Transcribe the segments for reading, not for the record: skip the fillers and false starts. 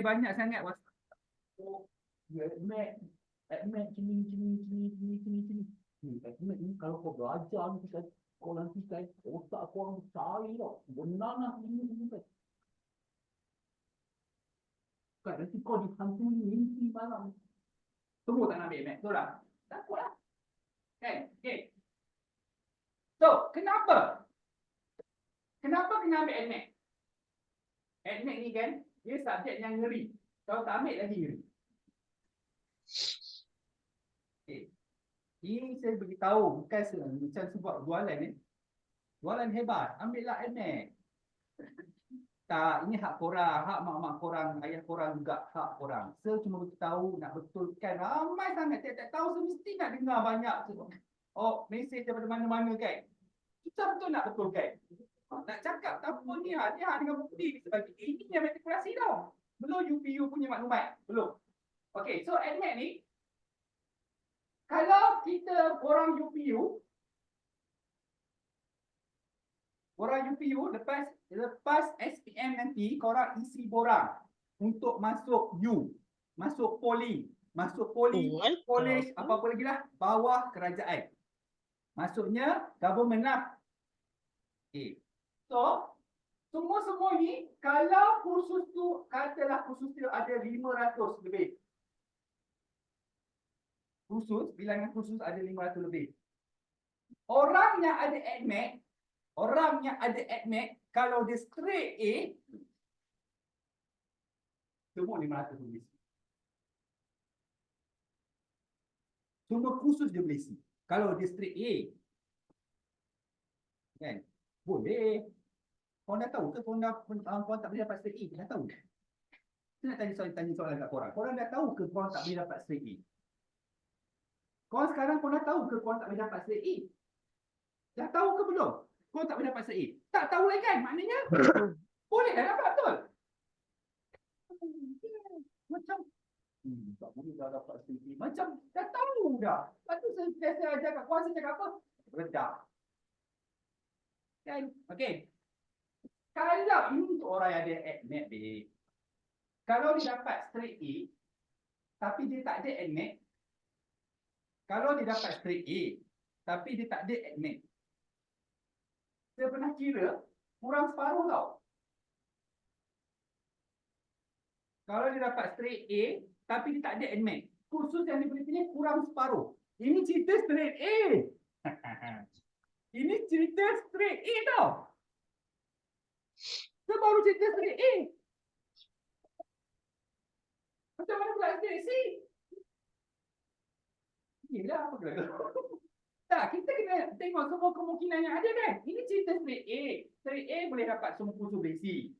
banyak sangat WhatsApp. Oh, ya admit sini. Admit ni kalau kau belajar ni kau nanti otak kau orang cari tau. Benar ini kan. Kan nanti kau dihantui mimpi malam. Tunggu tak nak ambil admit. Betul tak? Takutlah. Kan? Okay. So, kenapa? Kenapa kena ambil admit? Admit ni kan, dia subjek yang ngeri. Kalau tak ambil lagi ngeri. Okay. Ini saya beritahu bukan macam sebab jualan ni. Jualan hebat, ambillah admit. Tak, ini hak korang, hak mak-mak korang, ayah korang juga hak korang. Saya cuma beritahu nak betulkan. Ramai sangat tiap-tiap tahun semesti nak dengar banyak. Oh, mesej daripada mana-mana kan. Susah betul nak betulkan. Nak cakap tak apa ni dengan bukti sebagai ini yang matrikulasi tau. Belum UPU punya maklumat. Belum. Okey, so admit ni kalau kita orang UPU lepas SPM nanti korang isi borang untuk masuk U, masuk poli, college apa-apa lagi lah bawah kerajaan. Maksudnya government lah. Okay. So, semua ni kalau kursus tu katalah kursus tu ada 500 lebih. Bilangan kursus ada 500 lebih. Orang yang ada admit kalau dia straight A semua 500 lebih. Semua kursus dia boleh isi. Kalau dia straight A kan boleh. Kau dah tahu ke kau tak boleh dapat straight A? Dah tahu. Saya nak tanya soalan kat korang. Korang dah tahu ke korang tak boleh dapat straight A? Korang sekarang dah tahu ke korang tak boleh dapat straight A? Dah tahu ke belum? Korang tak boleh dapat straight A? Tak tahu lagi kan? Maknanya boleh dah dapat betul? Macam tak boleh dah dapat straight A. Macam dah tahu dah. Lepas tu saya ajar kat korang, saya cakap apa? Redah. Kan? Okey. Kalau ini untuk orang yang ada admit baik. Kalau dia dapat straight A tapi dia tak ada admit. Kalau dia dapat straight A tapi dia tak ada admit. Saya pernah kira kurang separuh tau. Kalau dia dapat straight A tapi dia tak ada admit. Kursus yang dia boleh pilih kurang separuh. Ini cerita straight A. Ini cerita straight A tau. Saya baru cerita straight A. Macam mana pula straight C? Yelah, apa kena? Tak, kita kena tengok semua kemungkinan yang ada kan. Ini cerita straight A. Straight A boleh dapat semua kursus boleh isi.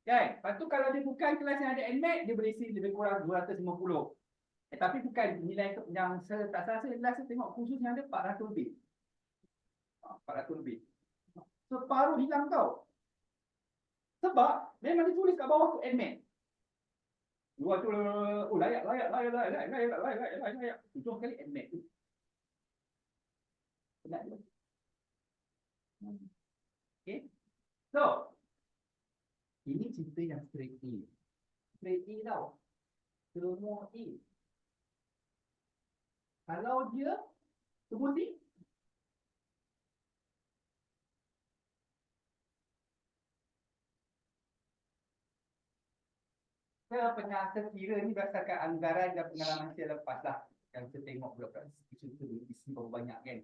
Kan? Lepas tu kalau dia bukan kelas yang ada admit, dia boleh isi lebih kurang 250. Tapi bukan nilai yang saya tak salah saya tengok kursus yang ada 400 lebih. 400 lebih. Separuh hilang tau. Sebab memang ditulis kat bawah tu admit. Luar tu layak. Ujung kali admit. Penat dia. Okay. So, ini cerita yang straight A. Straight A tau. Semua A. Kalau dia semua C, saya pernah terkira ni berdasarkan anggaran dan pengalaman saya lepas lah. Yang saya tengok budak-budak isi berapa banyak kan.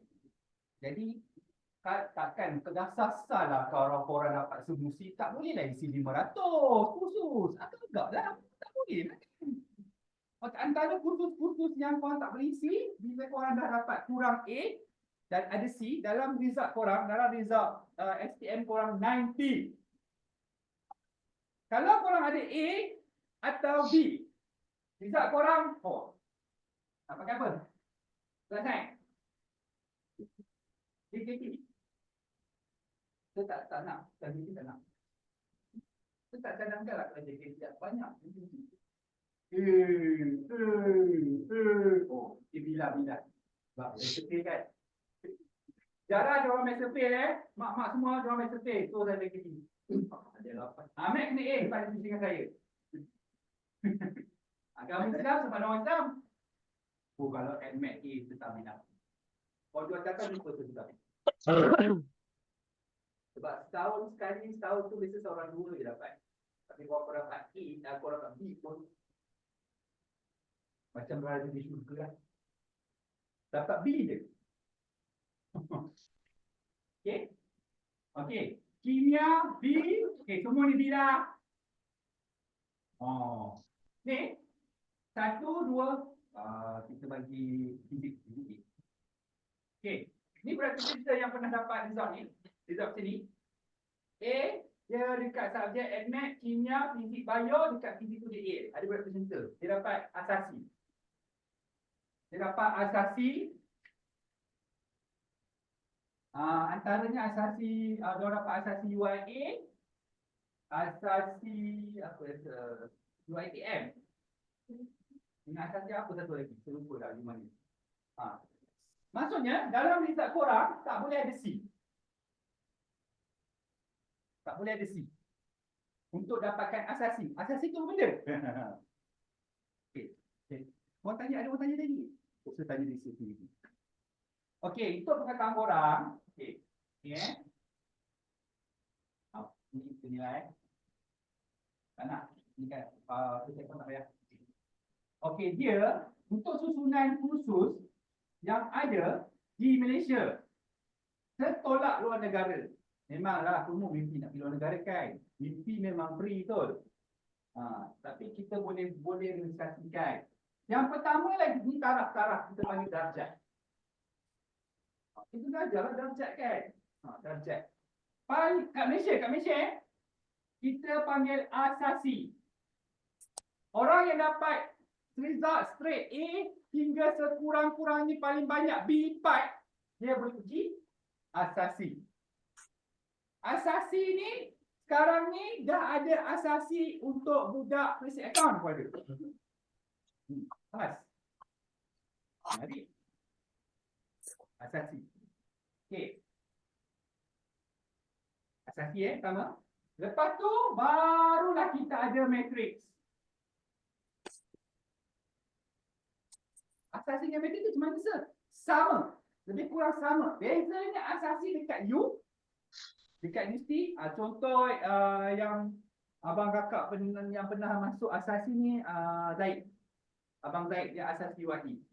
Jadi takkan kedasar lah kalau korang dapat semusi. Tak boleh lah isi 500 kursus. Agak lah. Tak boleh lah kan. Antara kursus-kursus yang korang tak boleh isi, bila korang dah dapat kurang A dan ada C, dalam result korang, dalam result SPM korang 90. Kalau korang ada A atau B, result korang 4. Tak pakai apa? Selesai. JKT. Saya tak nak. JKT tak nak. Saya tak cadangkan lah kalau JKT banyak. Oh, dia bila. Sebab SPM kan. Jarang dia orang main SPM mak-mak semua dia orang main SPM. So saya JKT. Ada 8. Mac kena A lepas dia dengan saya. Kamu Islam sama orang Islam. Oh, kalau admit A tetap minat. Kalau jual cakap lupa tu juga. Sebab setahun tu biasa seorang dua je dapat. Tapi kalau kau dapat A, kau dapat B pun macam berada di syurga lah. Dapat B je. Okay. Okay. Kimia B. Okay, semua ni B dah. Oh. Ni. 1, 2. Kita bagi fizik. Okay. Ni berarti kita yang pernah dapat result ni. Result sini. A. Dia dekat subjek admit, kimia, fizik, bio. Dekat fizik tu dia A. Ada berapa percentile? Dia dapat asasi. Antaranya asasi, dia dapat asasi UIA, asasi apa UITM. Dengan asasi apa satu lagi? Saya lupa dah di mana. Maksudnya dalam result korang tak boleh ada C. Tak boleh ada C. Untuk dapatkan asasi. Asasi tu benda. Okey. Mau tanya, ada orang tanya tadi? Saya tanya di sini. Okey, itu perkataan korang. Okey. Ni ini penilai. Tak nak. Ini kan kita tak payah. Okey, dia untuk susunan kursus yang ada di Malaysia setolak luar negara. Memanglah semua mimpi nak pergi luar negara kan. Mimpi memang free betul. Tapi kita boleh realisasikan. Yang pertama lagi ni taraf-taraf kita panggil darjat. Itu darjat lah darjat kan. Darjat. Kat Malaysia kita panggil asasi. Orang yang dapat result straight A hingga sekurang-kurangnya paling banyak B4, dia boleh pergi asasi. Asasi ni sekarang ni dah ada asasi untuk budak basic account pun ada. Pas. Jadi asasi. Okey. Asasi pertama. Lepas tu barulah kita ada matrix. Asasi dengan matrix tu cuma sama. Lebih kurang sama. Bezanya asasi dekat U. Dekat universiti, contoh yang abang kakak yang pernah masuk asasi ni, Zaid. Abang Zaid dia asasi UIT.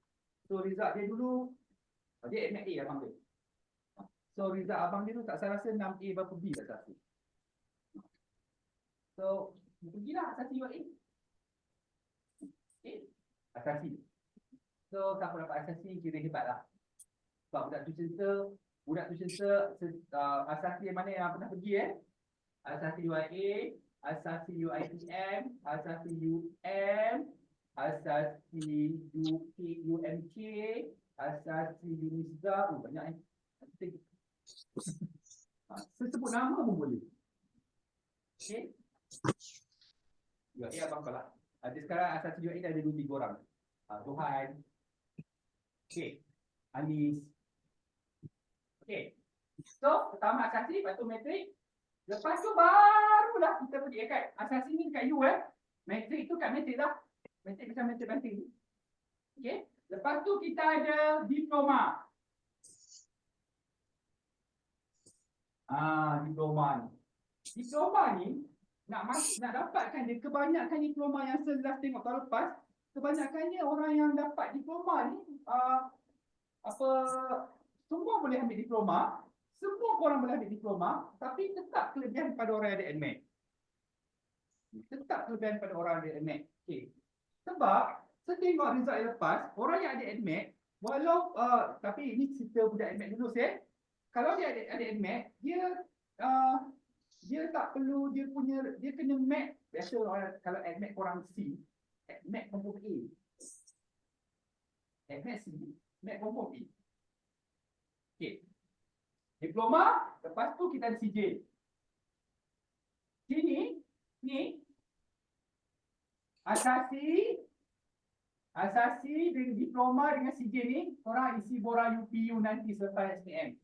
So result dia dulu, dia admit A abang dia. So result abang dia tu tak saya rasa 6A berapa B tak rasa. So pergilah asasi UIT. Okay. Asasi. So siapa dapat asasi kira hebat lah. Sebab budak tu cerita asasi mana yang pernah pergi asasi UIA, asasi UITM, asasi UM, asasi UMK, asasi UNISDA. Banyak sebut nama pun boleh. Okay. UIA abang kalah. Ada sekarang asasi UIA ada 2-3 orang. Tuhan. Okay. Anis. Okay. So, pertama asasi, lepas tu matrik. Lepas tu barulah kita pergi kat asasi ni kat U Matrik tu kat matrik lah. Matrik macam matrik banting. Okay. Lepas tu kita ada diploma. Diploma ni. Diploma ni nak dapatkan dia, kebanyakan diploma yang saya tengok tahun lepas, kebanyakannya orang yang dapat diploma ni semua boleh ambil diploma, semua orang boleh ambil diploma, tapi tetap kelebihan pada orang yang ada admit. Tetap kelebihan pada orang yang ada admit. Okay. Sebab saya tengok result yang lepas, orang yang ada admit, walau tapi ini cerita budak admit dulu saya. Kalau dia ada admit, dia tak perlu dia kena mat. Biasa kalau admit korang C, admit confirm A. Admit C, mat confirm A. Okey. Diploma, lepas tu kita ada CJ. Sini, ni asasi dengan diploma dengan CJ ni, korang isi borang UPU nanti selepas SPM.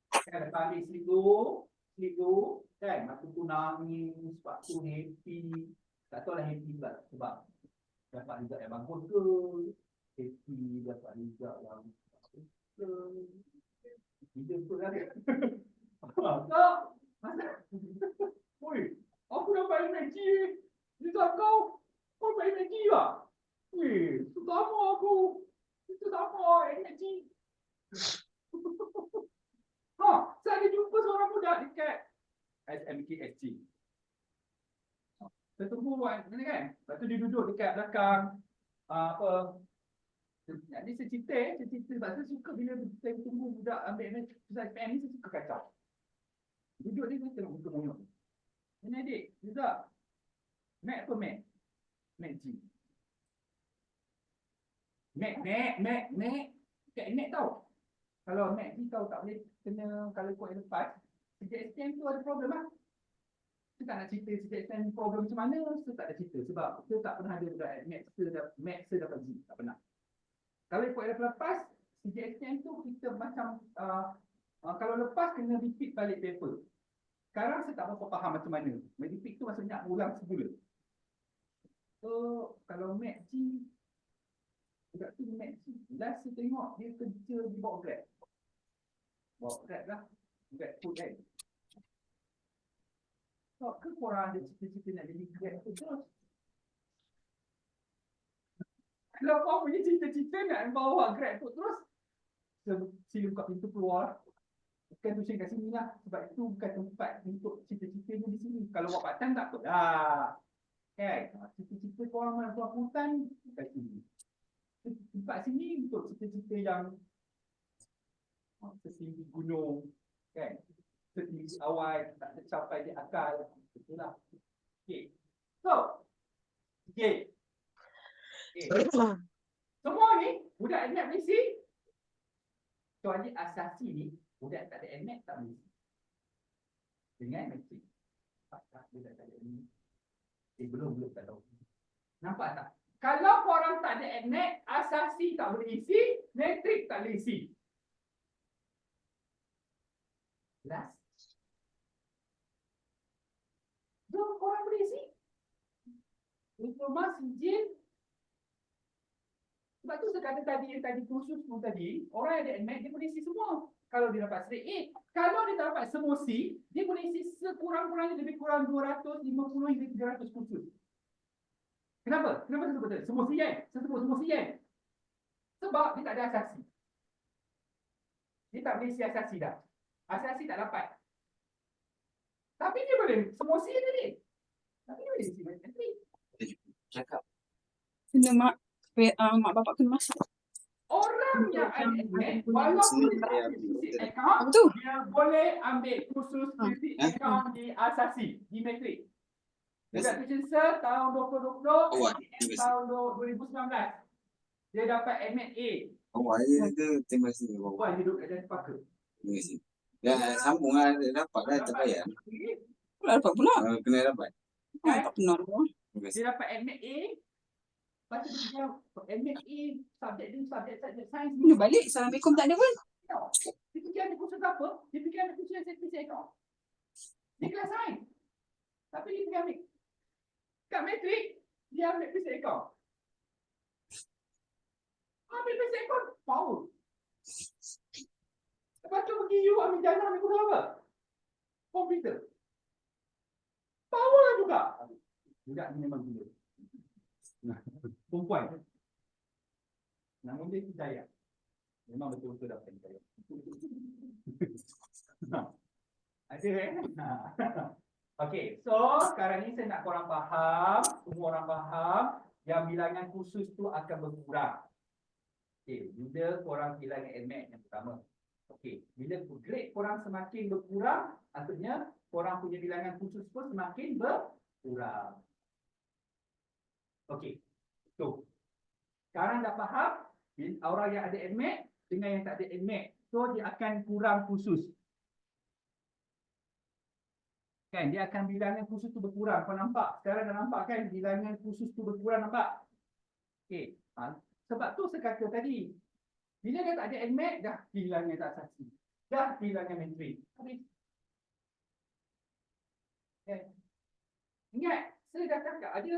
Kan ambil selidu, kan? Aku tu nangis, sebab tu happy. Tak tahu lah happy pula sebab Dapat juga yang bagus ke? AP dapat juga yang bagus ke? Tidak betul lah dia. Tak. Oi, aku dapat MAG. Dia tak kau. Kau dapat MAG tak? Itu sama aku. Itu sama MAG. Saya jumpa seorang budak dekat SMKSG. Saya tunggu buat ni kan. Lepas tu dia duduk dekat belakang apa. Ni saya cerita sebab saya suka bila saya tunggu budak ambil pusat SPM ni, saya suka kacau. Duduk dia tengok muka monyok. Ini adik, juga. Mac apa Mac? Mac G. Mac. Kat Mac tau. Kalau Mac G tahu tak boleh kena kalau kau lepas. Sejak SPM tu ada problem lah. Saya tak nak cerita sejak SPM problem macam mana, saya tak ada cerita. Sebab saya tak pernah ada budak Mac saya dapat G. Tak pernah. Kalau ikut lepas, sejak SPM tu kita macam kalau lepas kena repeat balik paper. Sekarang saya tak berapa faham macam mana. Repeat tu maksudnya ulang semula. So kalau Mac G, budak tu Mac G, last saya tengok dia kerja di bawa Grab. Bawa Grab lah. Grab food kan. So ke korang ada cita-cita nak jadi Grab tu terus? Kalau kau punya cita-cita nak bawa Grab food terus, sila buka pintu keluar. Bukan tuition kat sini lah. Sebab itu bukan tempat untuk cita-citanya di sini. Kalau buat part time tak apa dah. Kan? Cita-cita korang nak buat hutan kat sini. Tempat sini untuk cita-cita yang setinggi gunung. Kan? Setinggi awan, tak tercapai di akal. Betul lah. Okay. So. Okay. Semua ni, budak admit misi. Soalnya asasi ni, budak tak ada admit tak misi. Dengan matrik. Tak dia tak ada ni. Belum tak tahu. Nampak tak? Kalau korang tak ada admit, asasi tak boleh isi, matrik tak boleh isi. Last. Jom korang boleh isi. Diploma, sijil. Sebab tu saya kata tadi, yang tadi kursus pun tadi, orang yang ada admit, dia boleh isi semua. Kalau dia dapat straight A. Kalau dia dapat semua C, dia boleh isi sekurang-kurangnya lebih kurang 250 hingga 300 kursus. Kenapa? Kenapa saya sebut tadi? Semua C kan? Saya sebut semua C kan? Sebab dia tak ada asasi. Dia tak boleh isi asasi dah. Asasi tak dapat. Tapi dia boleh semua C tadi. Tapi dia boleh isi matematik. Cakap. Kena mak bapak kena masak. Orang yang ada admit, walaupun dia tak ada basic account, dia boleh ambil kursus basic account di asasi, di matrik. Budak tuition sir tahun 2020, tahun 2019. Dia dapat admit A. Awak je ke terima kasih. Awak hidup kat Jalan Sepaka. Terima kasih. Dah sambung lah, dapat lah terbayar. Pula dapat pula. Kena dapat. Tak pernah. Dia dapat admit A. Lepas tu dia admit A, subjek sains. Dia balik, Assalamualaikum tak ada pun. Dia fikir ada kursus apa? Dia fikir ada kursus yang basic account. Dia kelas sains. Tapi dia fikir ambil. Kat matrik, dia ambil basic account. Ambil basic account, power. Lepas tu pergi you ambil jana, ambil kursus apa? Komputer. Power juga. Budak ni memang gila. Perempuan. Namun dia Hidayah. Memang betul-betul dapat Hidayah. Ada Okey, so sekarang ni saya nak korang faham, semua orang faham yang bilangan kursus tu akan berkurang. Okey, bila korang bilangan admit yang pertama. Okey, bila grade korang semakin berkurang, artinya korang punya bilangan kursus pun semakin berkurang. Okey, tu. Sekarang dah faham, orang yang ada admit dengan yang tak ada admit, so dia akan kurang kursus. Kan, dia akan bilangan kursus tu berkurang. Kau nampak? Sekarang dah nampak kan bilangan kursus tu berkurang, nampak? Okey, sebab tu saya kata tadi, bila dia tak ada admit, dah bilangan tak asasi. Dah bilangan matrik. Okay. Ingat, saya dah cakap ada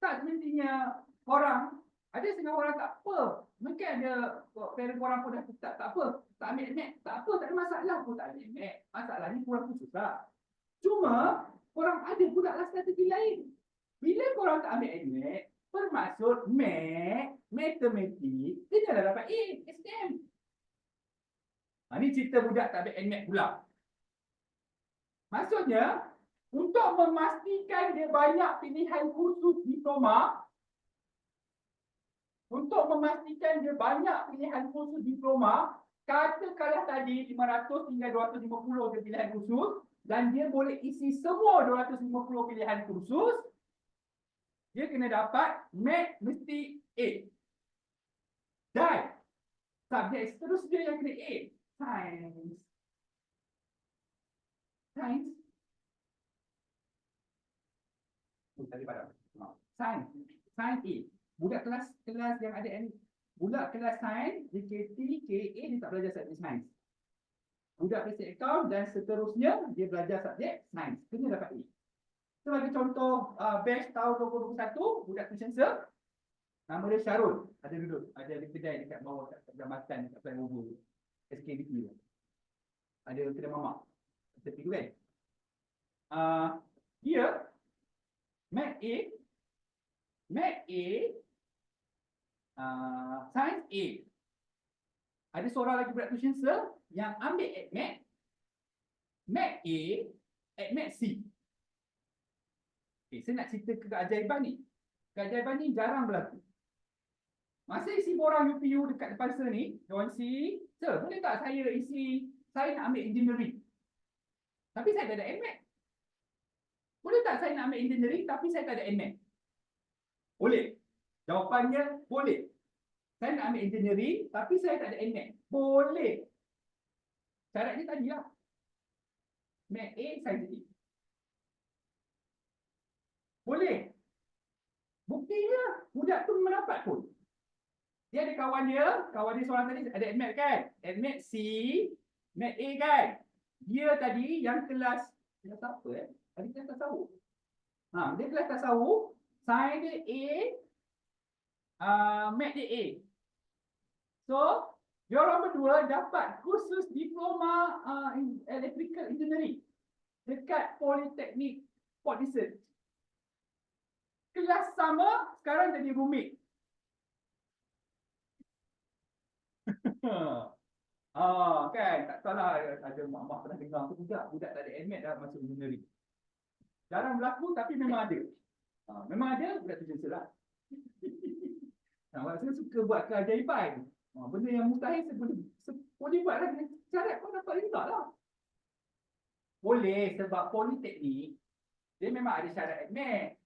Tak semestinya korang, ada setengah orang tak apa. Mungkin ada parent korang pun dah tak apa. Tak ambil admit, tak apa, tak ada masalah pun tak ambil admit. Masalahnya korang khusus lah. Cuma, korang ada pula lah strategi lain. Bila korang tak ambil admit, bermaksud matematik, dia dah dapat A, STM. Ini cerita budak tak ambil admit pula. Maksudnya, untuk memastikan dia banyak pilihan kursus diploma, katakanlah tadi 500 hingga 250 ke pilihan kursus, dan dia boleh isi semua 250 pilihan kursus, dia kena dapat Math mesti A. Dan subjek seterusnya yang kena A, Sains. Sains. Tadi padam. Sains. Sains A. Budak kelas yang ada budak kelas sains, JKT, KA, dia tak belajar subjek sains. Budak basic account dan seterusnya, dia belajar subjek sains. Kena dapat A. Sebagai contoh, batch tahun 2021, budak tuition sir, nama dia Syarul. Ada duduk, ada di kedai dekat bawah, kat Jambatan, kat Flyover SKBT. Ada kedai mamak. Tepi tu kan. Dia Math A, Sains A. Ada seorang lagi budak tuition sir yang ambil admit Math A, admit C. Okay, saya nak cerita keajaiban ni. Keajaiban ni jarang berlaku. Masa isi borang UPU dekat depan sir ni, John C, sir, boleh tak saya nak ambil engineering, tapi saya tak ada admit. Boleh tak saya nak ambil engineering tapi saya tak ada admit? Boleh. Jawapannya boleh. Saya nak ambil engineering tapi saya tak ada admit. Boleh. Syaratnya tadi lah. Math A, Sains A. Boleh. Buktinya budak tu mendapat pun. Dia ada kawan dia seorang tadi ada admit kan? Admit C, Math A kan? Dia tadi yang kelas apa Ada kelas tasawuf. Dia kelas tasawuf, Sains dia A, Math dia A. So, diorang berdua dapat kursus diploma electrical engineering dekat Politeknik Port Dickson. Kelas sama, sekarang jadi roommate. Kan, tak salah ada mak-mak pernah dengar tu budak tak ada admit dah masuk engineering. Jarang berlaku tapi memang ada. Memang ada, budak tu jenis lah. Saya suka buat keajaiban. Benda yang mustahil boleh buat lah. Syarat pun dapat juga lah. Boleh, sebab politeknik dia memang ada syarat admit.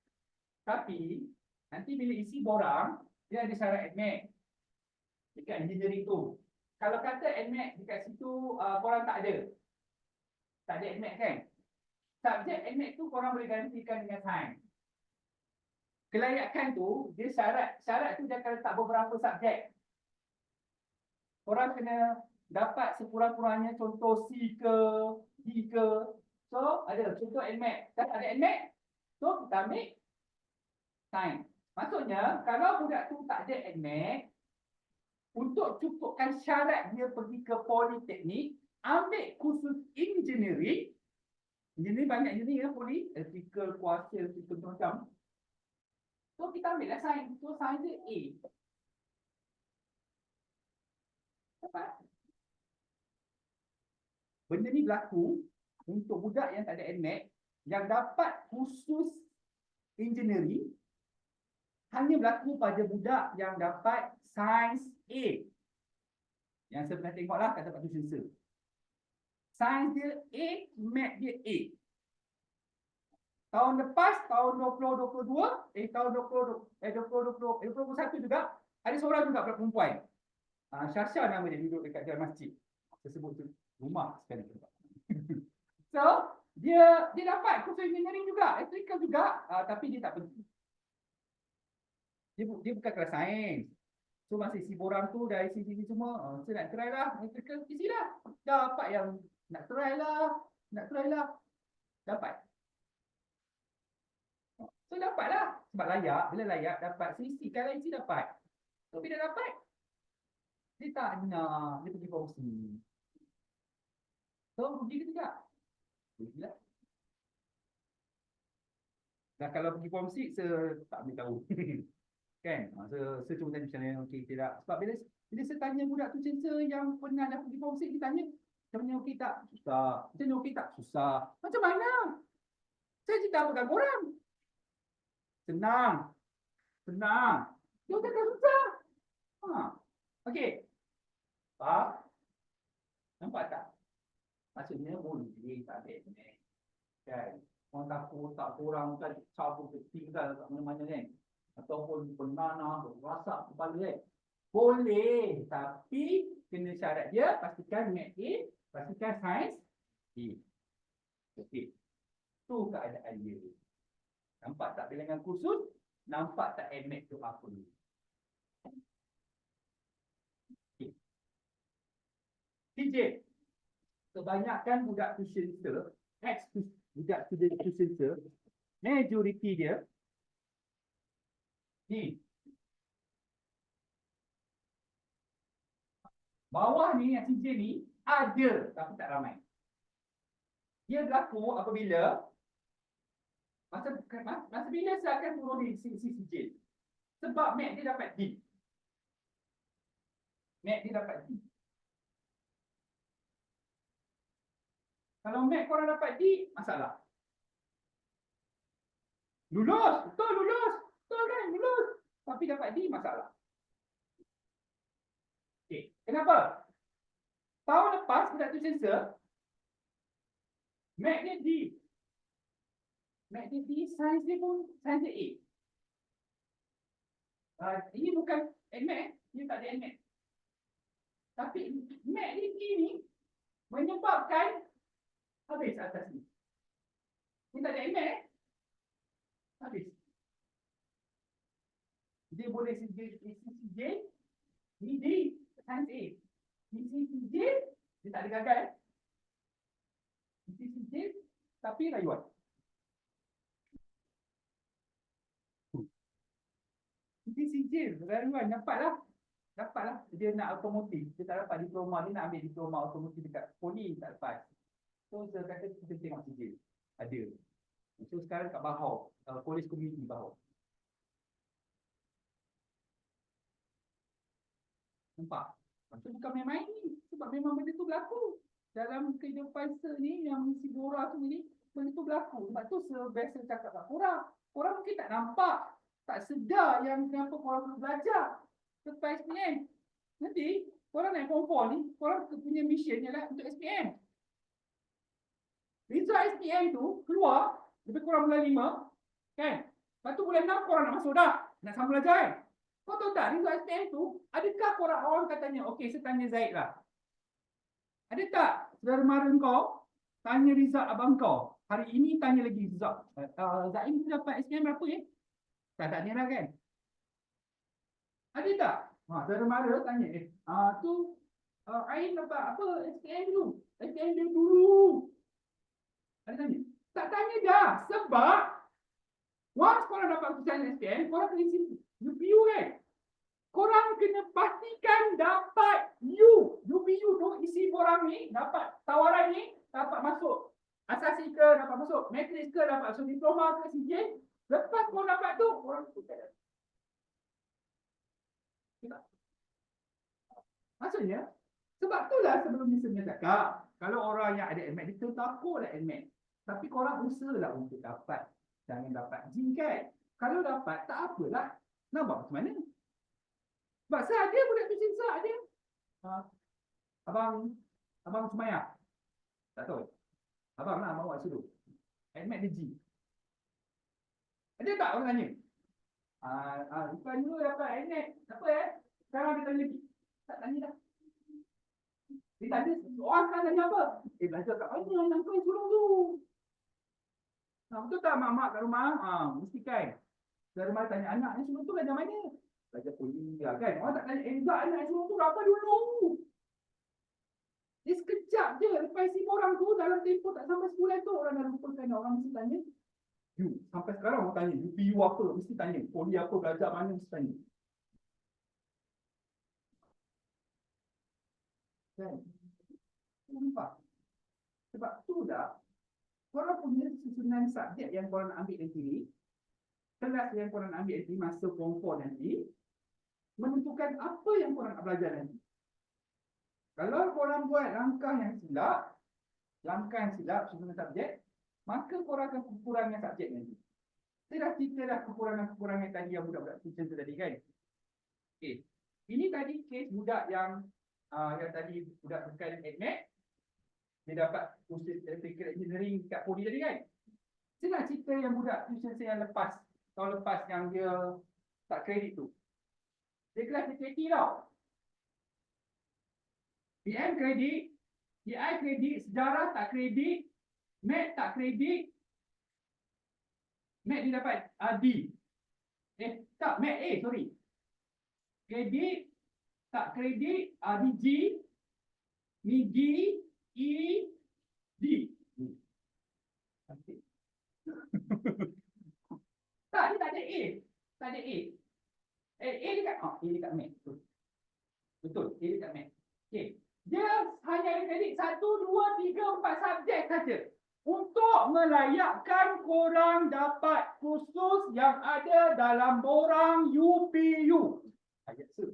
Tapi nanti bila isi borang, dia ada syarat admit dekat engineering tu. Kalau kata admit dekat situ korang tak ada admit kan? Subjek admit tu korang boleh gantikan dengan sains. Kelayakan tu, dia syarat tu dia akan letak beberapa subjek. Korang kena dapat sekurang-kurangnya contoh C ke, D ke. So, ada contoh admit. Dan ada admit, so kita ambil sains. Maksudnya, kalau budak tu tak ada admit, untuk cukupkan syarat dia pergi ke politeknik, ambil kursus engineering. Engineering banyak engineering poli, electrical, kuasa, electrical macam. So kita ambil lah sains. So sains dia A. Dapat. Benda ni berlaku untuk budak yang tak ada admit, yang dapat kursus engineering, hanya berlaku pada budak yang dapat sains A. Yang saya pernah tengok lah kat tempat tuition sir. Sains dia A, Math dia A. Tahun lepas, tahun 2022, tahun 2021 juga, ada seorang juga budak perempuan. Syasha nama dia, duduk dekat jalan masjid. Saya sebut tu rumah sekarang. So, dia dapat kursus engineering juga, electrical juga, tapi dia tak pergi. Dia bukan kelas sains. So masa isi borang tu, dah isi semua, saya nak try lah, electrical, isi lah. Dapat yang nak try lah. Dapat. So So dapatlah. Sebab layak, bila layak dapat sisi, kalau isi dapat. So bila dapat, dia tak nak, dia pergi kongsi. So pergi ke tidak? Pergilah. Dan kalau pergi kongsi, tak ambil tahu. Kan? Saya cuma tanya macam mana, okey tidak. Sebab bila saya tanya budak tu cinta yang pernah dah pergi kongsi, dia tanya, macam mana okey tak? Susah. Macam mana okey tak? Susah. Macam mana? Saya cerita apa korang? Senang. Senang. Dia kata susah. Okey. Faham? Nampak tak? Maksudnya boleh tak ada ni. Kan? Orang takut tak kurang kan cabut tinggal kat mana-mana kan. Ataupun penanah, rasak kepala kan. Boleh. Tapi kena syarat dia pastikan Mat A, pastikan Sains A. Okey. Tu keadaan dia. Nampak tak bilangan kursus? Nampak tak admit tu apa ni? Okay. TJ. Kebanyakan budak tuition center, budak tuition center, majoriti dia ni. Bawah ni yang TJ ni ada tapi tak ramai. Dia berlaku apabila masa bila saya akan turun di sisi CJ. Sebab Mat dia dapat D. Mat dia dapat D. Kalau Mat korang dapat D, masalah. Lulus, betul lulus. Betul kan, lulus. Tapi dapat D, masalah. Okey, kenapa? Tahun lepas budak tu sensor, Mat dia D. Mat dia D, sains dia pun sains dia A. Ini bukan admit, dia tak ada admit. Tapi Mat dia D ni menyebabkan habis atas ni. Dia tak ada admit, habis. Dia boleh CJ, ni D, sains A. CJ, dia tak ada gagal. CJ, tapi rayuan. CJ, rayuan, dapatlah. Dia nak automotif. Dia tak dapat diploma. Dia nak ambil diploma automotif dekat Poli, tak dapat. So, saya kata kita tengok CJ. Ada. So, sekarang kat Bahau. Polis Community Bahau. Nampak? Itu bukan main-main ni. Sebab memang benda tu berlaku. Dalam kehidupan ni, yang misi Bora tu ni, benda tu berlaku. Sebab tu biasa cakap kat korang. Korang mungkin tak nampak. Tak sedar yang kenapa korang perlu belajar. Lepas SPM. Nanti, korang naik form 4 ni, korang punya mission ialah untuk SPM. Result SPM tu keluar, lebih kurang bulan 5, kan? Lepas tu bulan 6 korang nak masuk dah. Nak sama belajar kan? Kau tahu tak, result SPM tu, adakah orang katanya, okey, saya tanya Zaid lah. Ada tak saudara mara kau tanya result abang kau? Hari ini tanya lagi result. Zaid tu dapat SPM berapa ya? Tak ni lah kan? Ada tak? Saudara mara tanya, tu Ain dapat apa SPM dulu? SPM dia dulu. Ada tanya? Tak tanya dah. Sebab once korang dapat keputusan SPM, korang kena isi UPU kan? Korang kena pastikan dapat UPU tu isi korang ni, dapat tawaran ni, dapat masuk asasi ke, dapat masuk matrix ke, dapat masuk diploma ke, CJ. Lepas korang dapat tu, korang tukar. Maksudnya, sebab itulah sebelum ni saya cakap, kalau orang yang ada admit, dia takutlah admit. Tapi korang usahalah untuk dapat. Jangan dapat G kan. Kalau dapat, tak apalah. Nak buat macam mana? Sebab saya ada budak tu cinta, ada. Abang Sumaya. Tak tahu. Abang lah, abang buat suruh. Admit dia G. Ada tak orang tanya? Bukan dulu dapat admit. Apa sekarang dia tanya lagi. Tak tanya dah. Dia tanya, orang kan tanya apa? Belajar kat mana yang kau yang sulung tu? Betul tak mak-mak kat rumah? Mesti kan. Dari rumah tanya anak yang sulung tu belajar mana? Belajar kuliah kan. Orang tak tanya, enggak anak yang sulung tu berapa dulu? Dia sekejap je. Lepas si orang tu dalam tempoh tak sampai sebulan tu, orang dah lupakan. Orang mesti tanya, Sampai sekarang orang tanya, UPU apa? Mesti tanya. Poli apa, belajar mana, mesti tanya. Kan? Nampak? Sebab tu dah, korang punya susunan subjek yang korang nak ambil nanti ni, kelas yang korang nak ambil nanti, masa form 4 nanti, menentukan apa yang korang nak belajar nanti. Kalau korang buat langkah yang silap susunan subjek, maka korang akan kekurangan subjek nanti. Saya dah cerita dah kekurangan-kekurangan tadi yang budak-budak cerita tadi kan. Okay. Ini tadi kes budak yang tadi budak bukan AdMed, dia dapat kursus electrical engineering kat Poli tadi kan. Saya nak cerita yang budak tuition saya yang lepas, tahun lepas yang dia tak kredit tu. Dia kelas DKT tau. PM kredit, DI kredit, sejarah tak kredit, Mat tak kredit. Mat dia dapat D. Tak, Mat A, sorry. Kredit, tak kredit, D G, ni D, E, D. Tak, dia tak ada A. Tak ada A. A dekat, A dekat Mat. Betul, A dekat Mat. Okay. Dia hanya ada kredit 1, 2, 3, 4 subjek saja. Untuk melayakkan korang dapat kursus yang ada dalam borang UPU. Ayat se.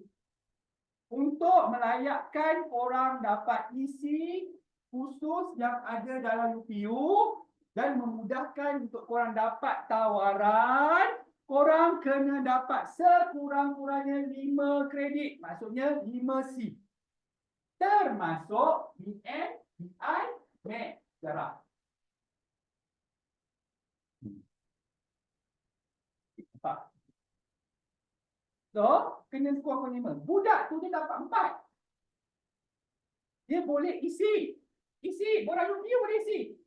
Untuk melayakkan korang dapat isi kursus yang ada dalam UPU dan memudahkan untuk korang dapat tawaran, korang kena dapat sekurang-kurangnya 5 kredit. Maksudnya 5C. Termasuk BM, BI, Mat, sejarah. Nampak? So, kena skor 5. Budak tu dia dapat 4. Dia boleh isi. Isi. Borang UPU boleh isi.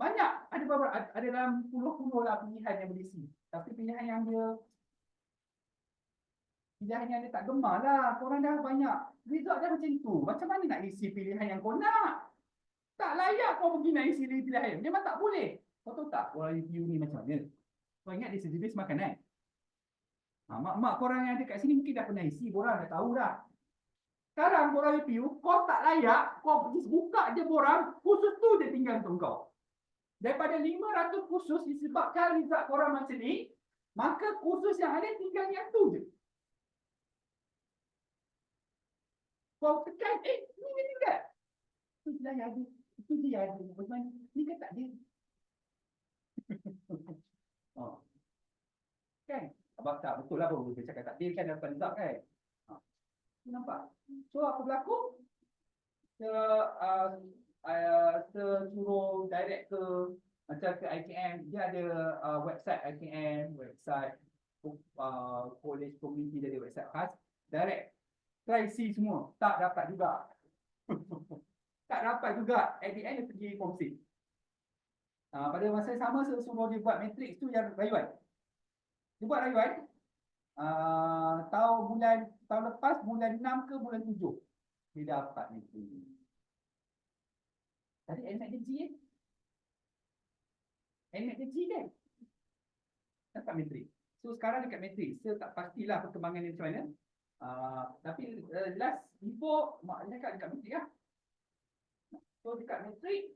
Banyak. Ada beberapa, ada dalam puluh-puluh lah pilihan yang boleh isi. Tapi pilihan yang dia tak gemar lah. Korang dah banyak. Result dah macam tu. Macam mana nak isi pilihan yang kau nak? Tak layak kau pergi nak isi pilihan. Memang tak boleh. Kau tahu tak orang UPU ni macam mana? Kau ingat dia sejenis makanan? Mak-mak korang yang ada kat sini mungkin dah pernah isi. Korang dah tahu dah. Sekarang korang UPU, kau tak layak. Kau pergi buka je borang. Kursus tu je tinggal untuk kau. Daripada 500 kursus disebabkan result korang macam ni, maka kursus yang ada tinggal yang tu je. Kau tekan, ni dia tinggal. Itu je yang ada. Itu je yang ada. Bagaimana? Ni kan tak ada. Oh. Kan? Abang tak betul lah baru dia cakap tak ada kan dapat result kan. Nampak? So apa berlaku? Suruh direct ke macam ke IKM, dia ada website IKM, website college community, dia ada website khas. Direct try see semua, tak dapat juga. Tak dapat juga. At the end dia pergi form 6. Pada masa yang sama suruh dia buat matrix tu yang rayuan. Dia buat rayuan tahun lepas bulan 6 ke bulan 7 dia dapat matrix. Tadi NMAT dia G NMAT dia G kan? Dapat matrix. So sekarang dekat matrix. Saya tak pastilah perkembangan dia macam mana. Tapi last info mak dia cakap dekat matrix lah. So dekat matrix,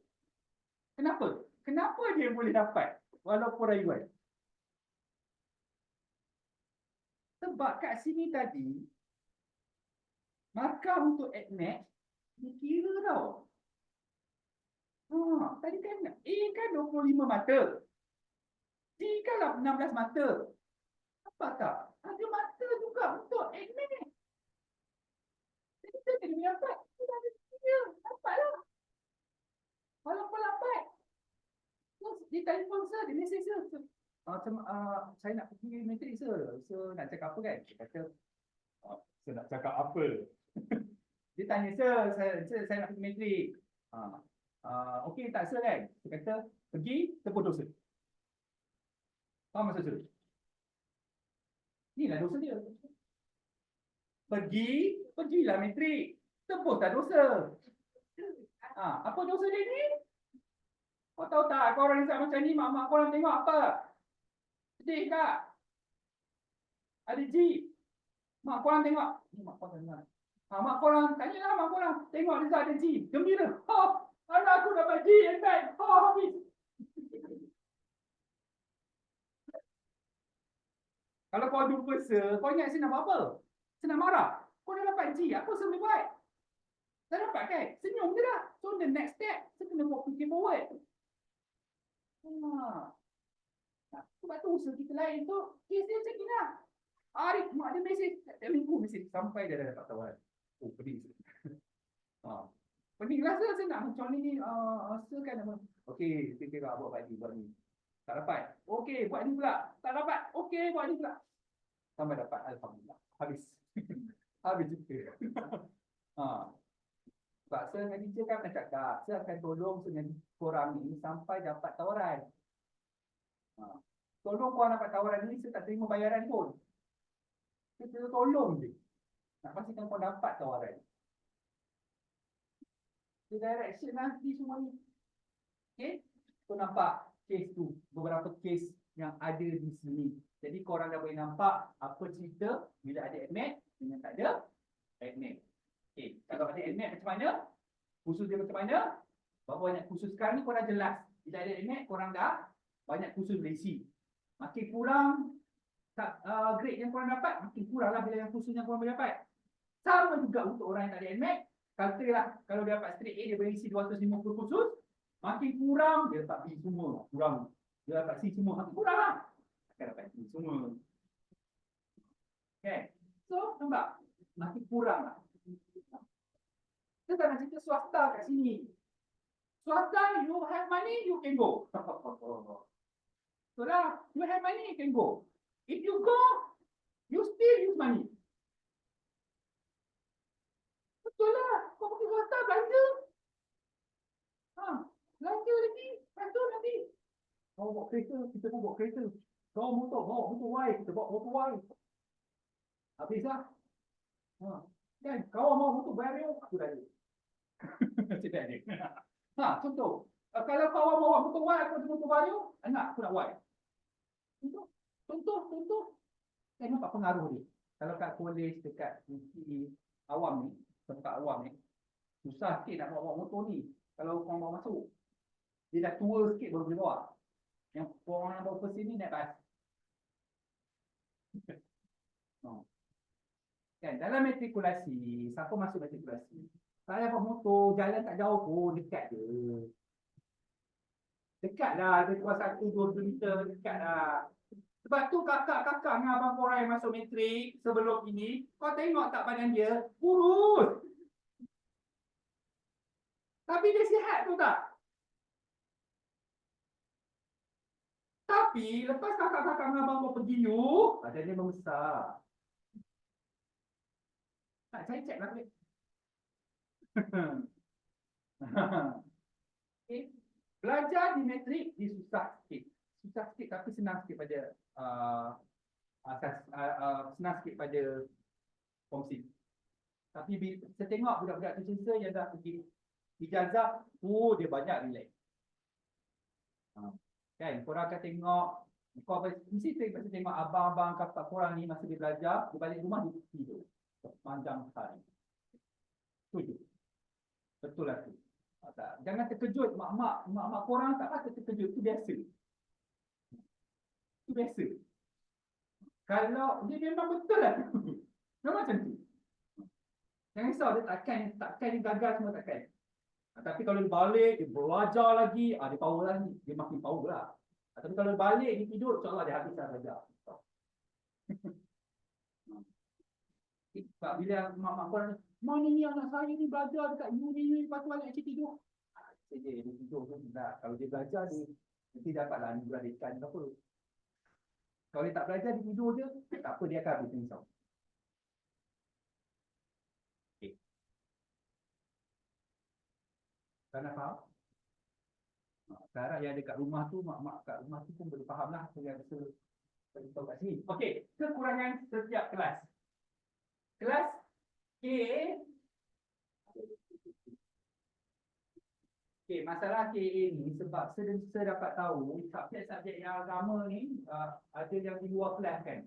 kenapa? Kenapa dia boleh dapat walaupun rayuan? Sebab kat sini tadi markah untuk AdMed dikira tau. Tadi kan A kan 25 mata. D kan 16 mata. Nampak tak? Ada mata juga untuk AdMed. Jadi kita kena dapat. Kita ada dia. Nampaklah. Walaupun lambat. Dia telefon sir, dia mesej sir. Saya nak pergi matrix sir. So nak cakap apa kan? Dia kata, saya nak cakap apa? Dia tanya sir, saya nak pergi matrix. Okey tak sir kan? Dia kata, pergi tebus dosa. Faham maksud sir? Inilah dosa dia. Pergilah matrix. Tebuslah dosa. Apa dosa dia ni? Kau tahu tak, kau orang risau macam ni, mak-mak kau orang tengok apa? Sedih tak? Ada G. Mak kau orang tengok. Ni mak kau orang tengok. Mak kau orang, tanyalah mak kau orang. Tengok Rizal ada G. Gembira. Ha, anak aku dapat G and back. Ha, habis. Kalau kau jumpa kau ingat saya nak buat apa? Saya nak marah. Kau dah dapat G, apa saya boleh buat? Dah dapat kan? Senyum je dah. So the next step, saya kena buat fikir forward. Sebab tu usaha kita lain tu, kes dia macam ni lah. Arif, mak dia mesej, dia minggu mesej sampai dia dah dapat tawaran. Oh, pening. Pening lah saya nak macam ni, saya kan apa. Okey, fikir lah buat ni. Tak dapat. Okey, buat ni pula. Tak dapat. Okey, buat ni pula. Sampai dapat, alhamdulillah. Habis. Habis juga. Sebab saya dengan teacher kan nak cakap, saya akan tolong dengan korang ni sampai dapat tawaran. Tolong korang dapat tawaran ni, saya tak terima bayaran pun. Kita tolong je. Nak pastikan kau dapat tawaran. The direction nanti semua ni. Okay? Kau nampak case tu. Beberapa case yang ada di sini. Jadi korang dah boleh nampak apa cerita bila ada admit dengan tak ada admit. Okay. Kalau ada admit macam mana? Khusus dia macam mana? Berapa banyak khusus sekarang ni korang jelas. Bila ada admit korang dah banyak khusus berisi. Makin kurang grade yang korang dapat, makin kurang lah bila yang khusus yang korang boleh dapat. Sama juga untuk orang yang tak ada admit. Katalah kalau dia dapat straight A, dia berisi 250 khusus. Makin kurang, dia dapat B semua. Kurang. Dia dapat C semua. Makin kurang lah. Akan dapat C semua. Okay. So, nampak? Makin kurang lah. Kita tak nak cerita swasta kat sini. Swasta, you have money, you can go. So lah, you have money, you can go. If you go, you still use money. Betul lah. Kau pergi swasta, belanja. Belanja lagi. Betul nanti. Kau bawa kereta, kita pun bawa kereta. Kau bawa motor Y, kita bawa motor Y. Habis lah. Kan, kau bawa motor Vario, aku dah ada. Tidak ada. Contoh. Kalau kawan bawa motor Y, aku ada motor Vario, anak aku nak Y. Contoh. Saya nampak pengaruh dia. Kalau kat kolej, dekat awam ni, tempat awam ni, susah sikit nak bawa motor ni. Kalau korang bawa masuk, dia dah tua sikit baru boleh bawa. Yang korang yang bawa first ni naik bas. Kan, dalam matrikulasi, siapa masuk matrikulasi? Saya bawa motor, jalan tak jauh pun, dekat je. Dekat lah, dia keluar 1-2 kilometer, dekat lah. Sebab tu kakak-kakak dengan abang korang yang masuk matrik sebelum ini, kau tengok tak badan dia, kurus. Tapi dia sihat tu tak? Tapi lepas kakak-kakak dengan abang kau pergi you, badan dia membesar. Tak, saya cek lah. Okay. Belajar di matrik dia susah sikit. Susah sikit tapi senang sikit pada senang sikit pada komsi. Tapi bila saya tengok budak-budak tercisa yang dah pergi ijazah, dia banyak relax. Kan, korang akan tengok, kau mesti tengok abang-abang kakak korang ni masa dia belajar, dia balik rumah dia tidur. Panjang hari. Setuju? Betul lah tu. Jangan terkejut mak-mak korang tak patut terkejut, itu biasa. Itu biasa. Kalau dia memang betul lah tu. Memang macam tu. Jangan risau, dia takkan dia gagal semua takkan. Tapi kalau dia balik, dia belajar lagi, dia power lagi, dia makin power lah. Tapi kalau dia balik, dia tidur, insyaAllah dia habis dah belajar. Sebab bila mak-mak korang, mana ni anak saya ni belajar dekat uni, lepas tu balik cik tidur. Dia tidur pun tak. Kalau dia belajar, dia nanti dapatlah anugerah dekan ke apa. Kalau dia tak belajar, dia tidur je, tak apa, dia akan habis risau. Okay. Kerana faham? Sekarang yang ada kat rumah tu, mak-mak kat rumah tu pun boleh faham lah apa yang saya beritahu kat sini. Okey, kekurangan setiap kelas. Kelas K Okey, masalah KA ni sebab saya dapat tahu subjek-subjek yang agama ni ada yang di luar kelas kan.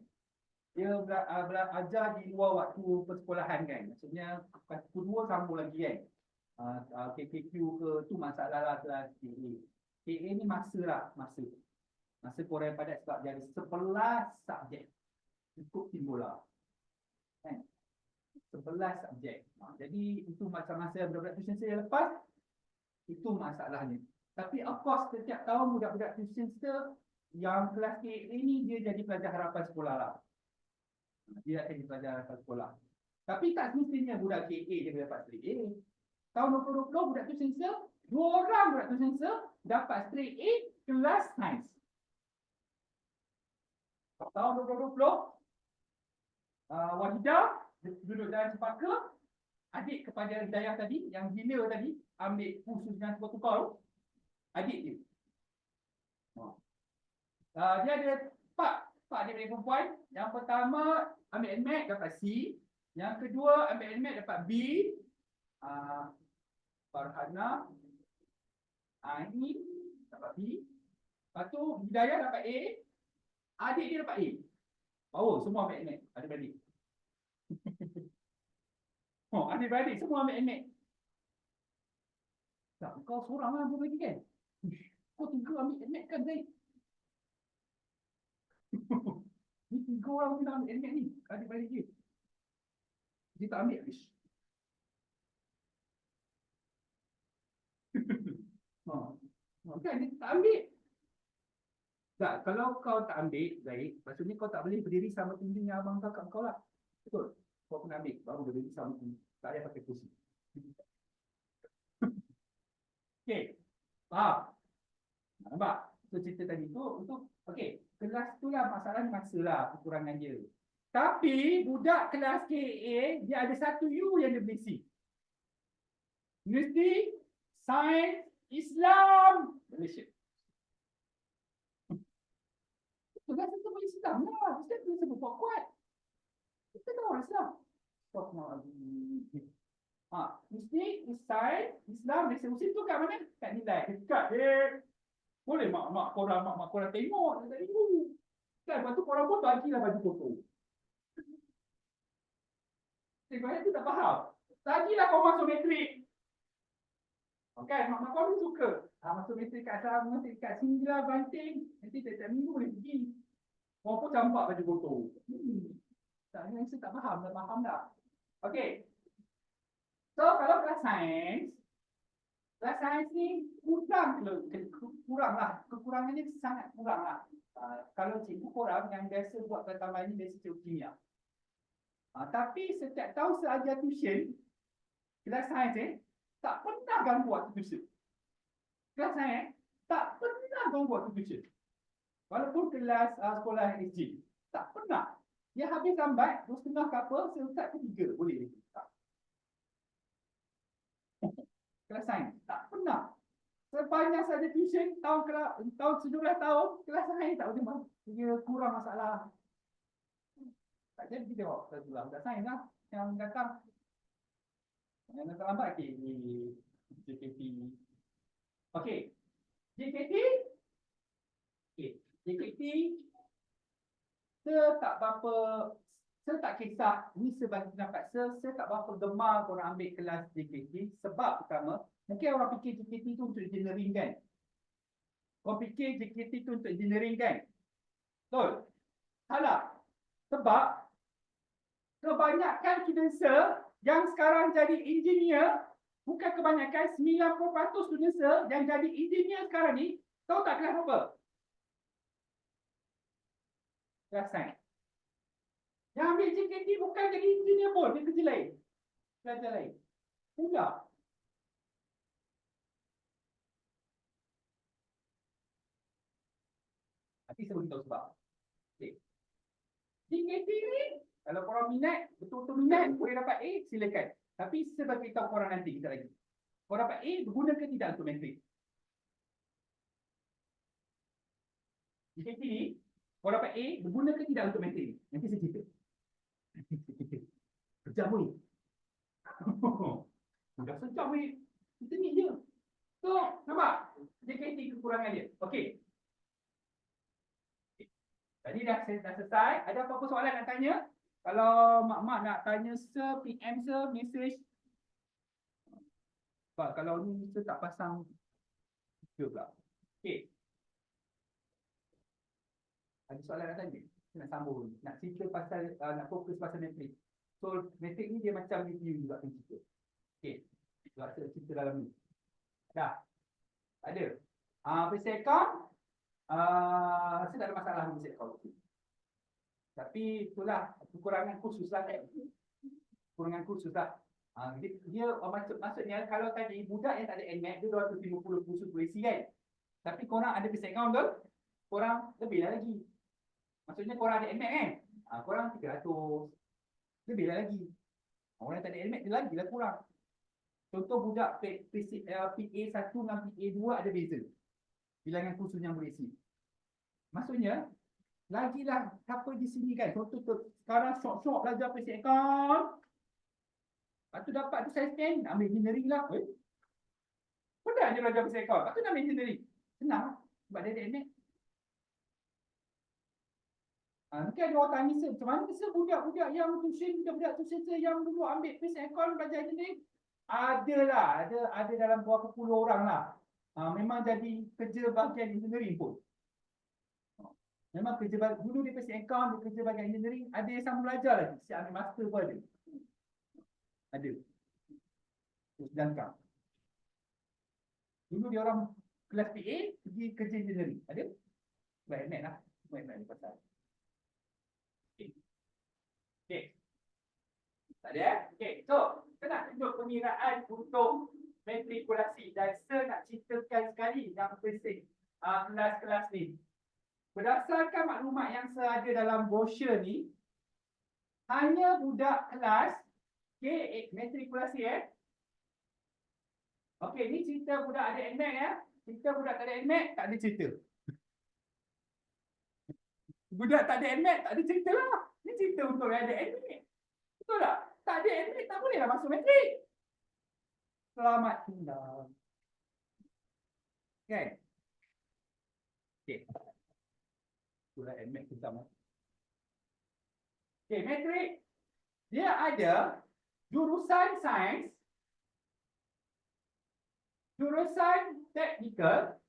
Dia belajar di luar waktu persekolahan kan. Maksudnya kelas kedua sambung lagi kan. KKQ ke tu masalah lah kelas KA. KA ni masa korang pada sebab jadi 11 subjek cukup timbul lah. Kan? 11 subjek. Jadi itu masa-masa budak-budak tuition saya lepas itu masalahnya. Tapi of course setiap tahun budak-budak tuition saya yang kelas KA ni dia jadi pelajar harapan sekolah lah. Dia akan jadi pelajar harapan sekolah. Tapi tak semestinya budak KA dia dapat straight A. Tahun 2020 budak tuition saya, 2 orang budak tuition saya dapat straight A kelas sains. Tahun 2020 Wahidah duduk dalam cempaka, adik kepada Hidayah tadi, yang gila tadi, ambil khusus dengan tukar-tukar, adik dia. Dia ada empat adik perempuan. Yang pertama ambil NMAT dapat C. Yang kedua ambil NMAT dapat B. Farhana, Aini dapat B. Lepas tu Hidayah dapat A. Adik dia dapat A. Power, semua ambil NMAT, adik-beradik. Adik-beradik semua ambil NMAT. Tak, kau seorang lah belum lagi kan? Kau 3 ambil NMAT kan, Zaid? Ni 3 orang kena ambil NMAT ni, adik-beradik dia. Dia tak ambil habis. Kan dia tak ambil. Tak, kalau kau tak ambil, Zaid, maksudnya kau tak boleh berdiri sama tinggi dengan abang kakak kau lah. Betul? Kau kena ambil, baru berdiri sama tinggi. Tak payah pakai kursi. Okey, faham? Nampak? So cerita tadi tu untuk, okey, kelas tu lah masalah masa lah kekurangan dia. Tapi budak kelas KA dia ada satu U yang dia boleh C. Universiti Sains Islam Malaysia. Kelas itu boleh Islam lah. Kita boleh sebut kuat. Kita tahu orang Islam. Universiti Sains Islam Malaysia. Universiti tu kat mana? Kat Nilai. Dekat dia. Boleh mak korang tengok dari dulu. Kan, lepas tu korang pun bagilah baju kotor. Sebenarnya tu tak faham. Lagilah kau masuk matrik. Okay, mak kau ni suka. Masuk matrik kat asrama, kat sini lah banting. Nanti tiap-tiap minggu boleh pergi. Kau pun campak baju kotor. Tak faham, tak faham dah. Okay. So, kalau kelas sains ni kurang lah. Kekurangannya sangat kurang lah. Kalau cikgu korang yang biasa buat pertambahan ni biasa cikgu kimia. Tapi setiap tahun saya ajar tuition, kelas sains tak pernah ganggu waktu tuition. Kelas sains tak pernah ganggu waktu tuition. Walaupun kelas sekolah SG, tak pernah. Dia habis lambat, 2.30 ke apa, saya ustaz ke 3, boleh. Kelas sains, tak pernah. Sepanjang saja tuition, tahun 17 tahun, kelas sains tak boleh. Dia kurang masalah. Tak jadi kita tengok kelas sains lah yang datang. Yang datang lambat di JKT. Okey. JKT. Okey. JKT saya tak kisah, ni sebagai pendapat saya tak berapa gemar korang ambil kelas JKT sebab pertama, mungkin orang fikir JKT tu untuk engineering kan. Orang fikir JKT tu untuk engineering kan. Betul? Salah. Sebab kebanyakan student yang sekarang jadi engineer, bukan kebanyakan, 90% student yang jadi engineer sekarang ni, tahu tak kelas apa? Kelas sains. Yang ambil JKT bukan jadi engineer pun, dia kerja lain. Kerja lain. Enggak. Nanti saya beritahu sebab. Okay. JKT ni, kalau korang minat, betul-betul minat, boleh dapat A, silakan. Tapi saya beritahu korang nanti, kita lagi. Korang dapat A, berguna ke tidak untuk matrik? JKT ni, korang dapat A, berguna ke tidak untuk matrik? Nanti saya cerita. Sejam ni. Dah sejam ni. Kita ni je. So, nampak? JKT kekurangan dia. Okey. Tadi dah selesai. Ada apa-apa soalan nak tanya? Kalau mak-mak nak tanya PM message. Sebab kalau ni kita tak pasang video pula. Okey. Ada soalan nak tanya? Nak sambung. Nak cerita pasal, nak fokus pasal metrik. So, metrik ni dia macam review juga kan cerita. Okey. Rasa cerita dalam ni. Dah. Ada. Persekon. Saya tak ada masalah dengan persekon. Tapi itulah kekurangan kursus lah kan. Kekurangan kursus lah. Dia maksudnya kalau tadi budak yang tak ada NMAT dia 250 kursus berisi kan. Tapi korang ada persekon betul? Korang lebih lah lagi. Maksudnya korang ada NMAT kan? Korang 300. Lebih lah lagi. Orang yang tak ada NMAT dia lagi lah kurang. Contoh budak PA1 dengan PA2 ada beza. Bilangan kursus yang berisi. Maksudnya, lagilah siapa di sini kan. Contoh tu, sekarang syok-syok belajar persekon. Lepas tu dapat tu saya stand, ambil engineering lah. Mudah je belajar persekon. Lepas tu nak ambil engineering. Senang. Sebab dia ada NMAT. Mungkin ada orang tanya, macam mana budak-budak yang tuition, budak-budak tuition yang dulu ambil persekon belajar engineering? Ada dalam berapa puluh orang lah. Memang jadi kerja bahagian engineering pun. Memang kerja dulu dia persekon, dia kerja bahagian engineering. Ada yang sama belajar lagi. Siap ambil master pun ada. Ada. Terus jangka. Dulu dia orang kelas PA, pergi kerja engineering. Ada? Baik, net lah. Baik, net pasal. Okay. Tak ada eh? Okay, so kita nak tunjuk pengiraan untuk matrikulasi dan saya nak ceritakan sekali yang penting kelas-kelas ni. Berdasarkan maklumat yang saya ada dalam brosur ni, hanya budak kelas matrikulasi Okey, ni cerita budak ada NMAT ya. Cerita budak tak ada NMAT, tak ada cerita. Budak tak ada NMAT, tak ada cerita lah. Ni cerita untuk yang ada NMAT. Betul tak? Tak ada NMAT, tak bolehlah masuk matrik. Selamat tinggal. Kan? Okey. Itulah NMAT kita mahu. Okey, matrik. Dia ada jurusan sains, jurusan teknikal,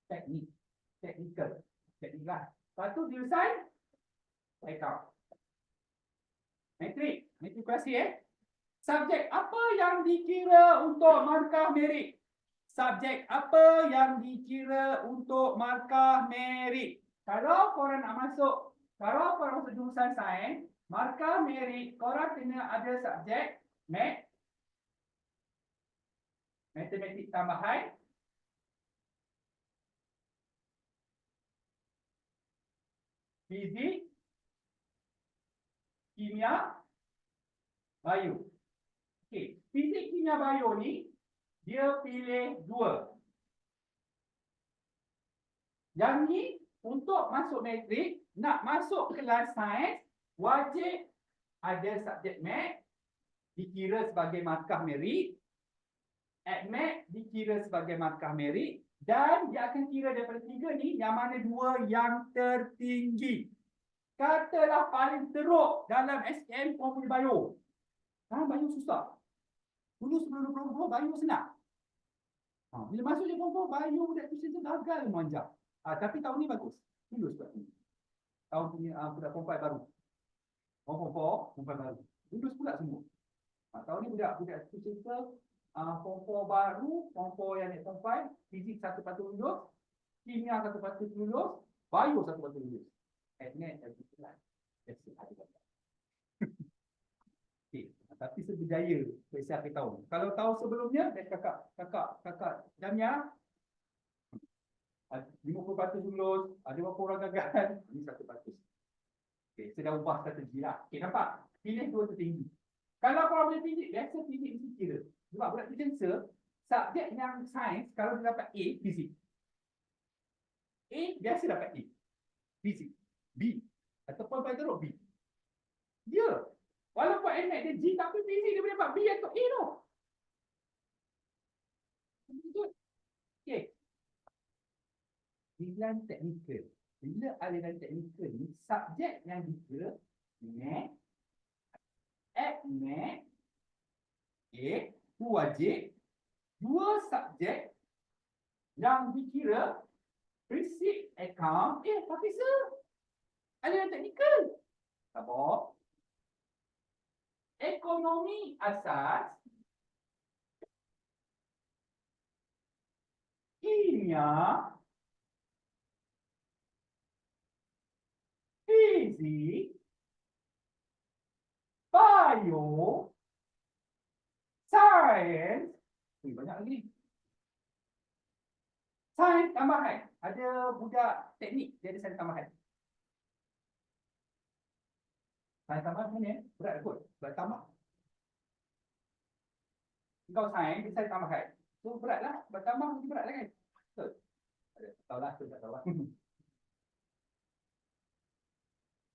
teknikal. Lepas tu jurusan account. Matrikulasi Subjek apa yang dikira untuk markah merit? Subjek apa yang dikira untuk markah merit? Kalau korang masuk jurusan sains, markah merit korang kena ada subjek matematik tambahan, fizik, kimia, bio. Okey, fizik, kimia, bio ni dia pilih 2. Yang ni untuk masuk matrik, nak masuk kelas sains, wajib ada subjek mat dikira sebagai markah merit, ADMAT dikira sebagai markah merit, dan dia akan kira daripada 3 ni yang mana 2 yang tertinggi. Katalah paling teruk dalam SPM formula bio. Bio susah. Dulu sebelum 2020 bio senang. Bila masuk je form 4, bio budak tuition tu gagal memanjang. Tapi tahun ni bagus. Lulus budak ni. Tahun ni budak form 5 baru. Form 4 baru. Lulus pula semua. Tahun ni budak tuition tu form 4 baru, form 4 yang naik form 5, fizik satu patut lulus, kimia satu patut lulus, bio satu patut lulus. ADMAT dan kelas. Okay. Tapi saya berjaya periksa akhir tahun. Kalau tahun sebelumnya, kakak Jamia 50% lulus, ada berapa orang gagal, ini 100%. Okay, saya dah ubah strategi lah. Okay, nampak? Pilih 2 tertinggi. Kalau korang boleh fizik, biasa fizik mesti kira. Sebab budak tuition subjek yang sains, kalau dia dapat A, fizik. A biasa dapat A. Fizik. B. Ataupun paling teruk B. Dia. Walaupun NMAT dia G, tapi fizik dia boleh dapat B atau A tu. aliran teknikal. Bila aliran teknikal ni, subjek yang dikira mat, admat, okay, itu wajib. Dua subjek yang dikira prinsip account, tapi aliran teknikal. Apa? Ekonomi asas, kimia, fizik, bio, sains, banyak lagi. Sains tambahan. Ada budak teknik, dia ada sains tambahan. Sains tambahan mana? Berat kot. Berat tambah. Kau sains, dia sains tambahan. So berat lah. Berat tambah mesti berat lah kan? Betul? Tak tahu lah, tak tahu lah.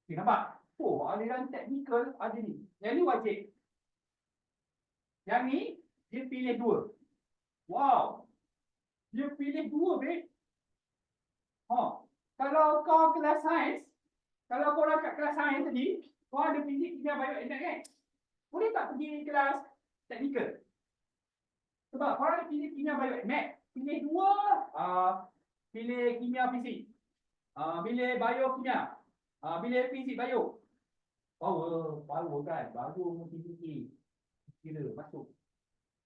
Okay, nampak? Oh, aliran teknikal ada ni. Yang ni wajib. Yang ni, dia pilih dua. Wow. Dia pilih dua, babe. Kalau kau kelas sains, kalau kau orang kat kelas sains tadi, kau ada fizik, kimia, bio, admat kan? Boleh tak pergi kelas teknikal? Sebab kau ada fizik, kimia, bio, admat. Pilih dua, pilih kimia, fizik. Pilih bio, kimia. Pilih fizik, bio. Baru kan? Baru fizik. Kira masuk.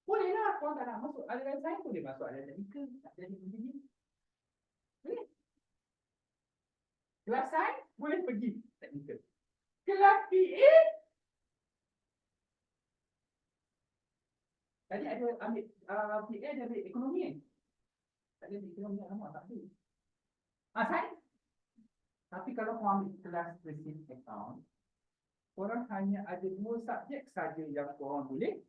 Boleh lah, kau tak nak masuk aliran sains, boleh masuk aliran teknikal. Tak jadi begini. Boleh. Kelas sains boleh pergi teknikal. Kelas PA tadi ada ambil PA ada ambil ekonomi kan? Tak ada ekonomi yang lama, tak ada. Sains. Tapi kalau kau ambil kelas basic account, korang hanya ada dua subjek saja yang korang boleh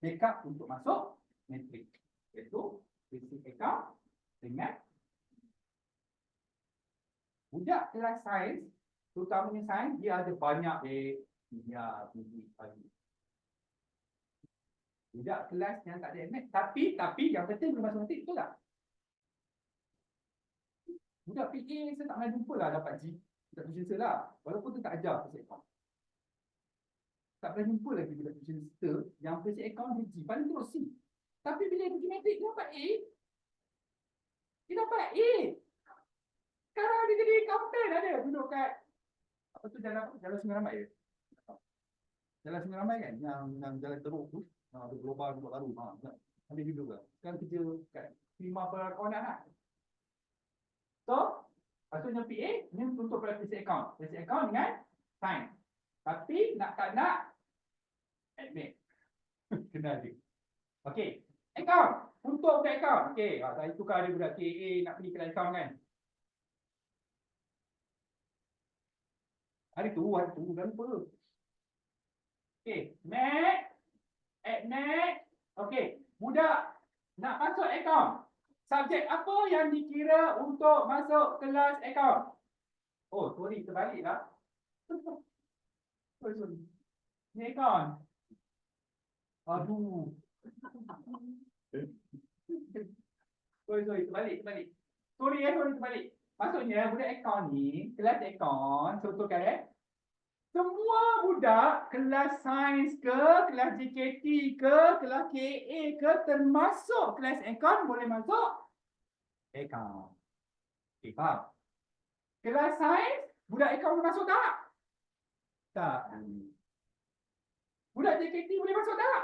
make up untuk masuk matrik, iaitu basic account dengan budak kelas sains, terutamanya sains, dia ada banyak kimia, fizik, bio. Budak kelas yang tak ada admat, tapi yang penting belum masuk matrik, betul tak? Budak PA saya tak pernah jumpa lah dapat G. Budak tuition lah. Walaupun tu tak ajar basic account. Tak pernah jumpa lagi budak tuition yang basic account dia G. Paling terus C. Tapi bila pergi matrik, dia dapat A. Dia dapat A. Sekarang dia jadi accountant ada. Duduk kat apa tu jalan Sungai Ramai ke? Jalan Sungai Ramai kan? Yang jalan teruk tu. Ada global baru. Ada duduk lah. Sekarang kerja kat firma perkawanan lah. So, maksudnya PA ni untuk basic account. Basic account dengan sains. Tapi nak tak nak admit. Kena ada. Okey. Account. Untuk budak account. Okey. Saya tukar ada budak KA nak pergi kelas account kan. Hari tu dah lupa. Okey. Mat. Admit. Okey. Budak nak masuk account. Subjek apa yang dikira untuk masuk kelas account? Oh, sorry, terbalik lah. Sorry. Ni account. Aduh. Sorry, terbalik. Sorry, terbalik. Maksudnya, budak account ni, kelas account, contohkan semua budak kelas sains ke, kelas JKT ke, kelas KA ke, termasuk kelas account boleh masuk account. Okay, faham? Kelas sains, budak account boleh masuk tak? Tak. Budak JKT boleh masuk tak?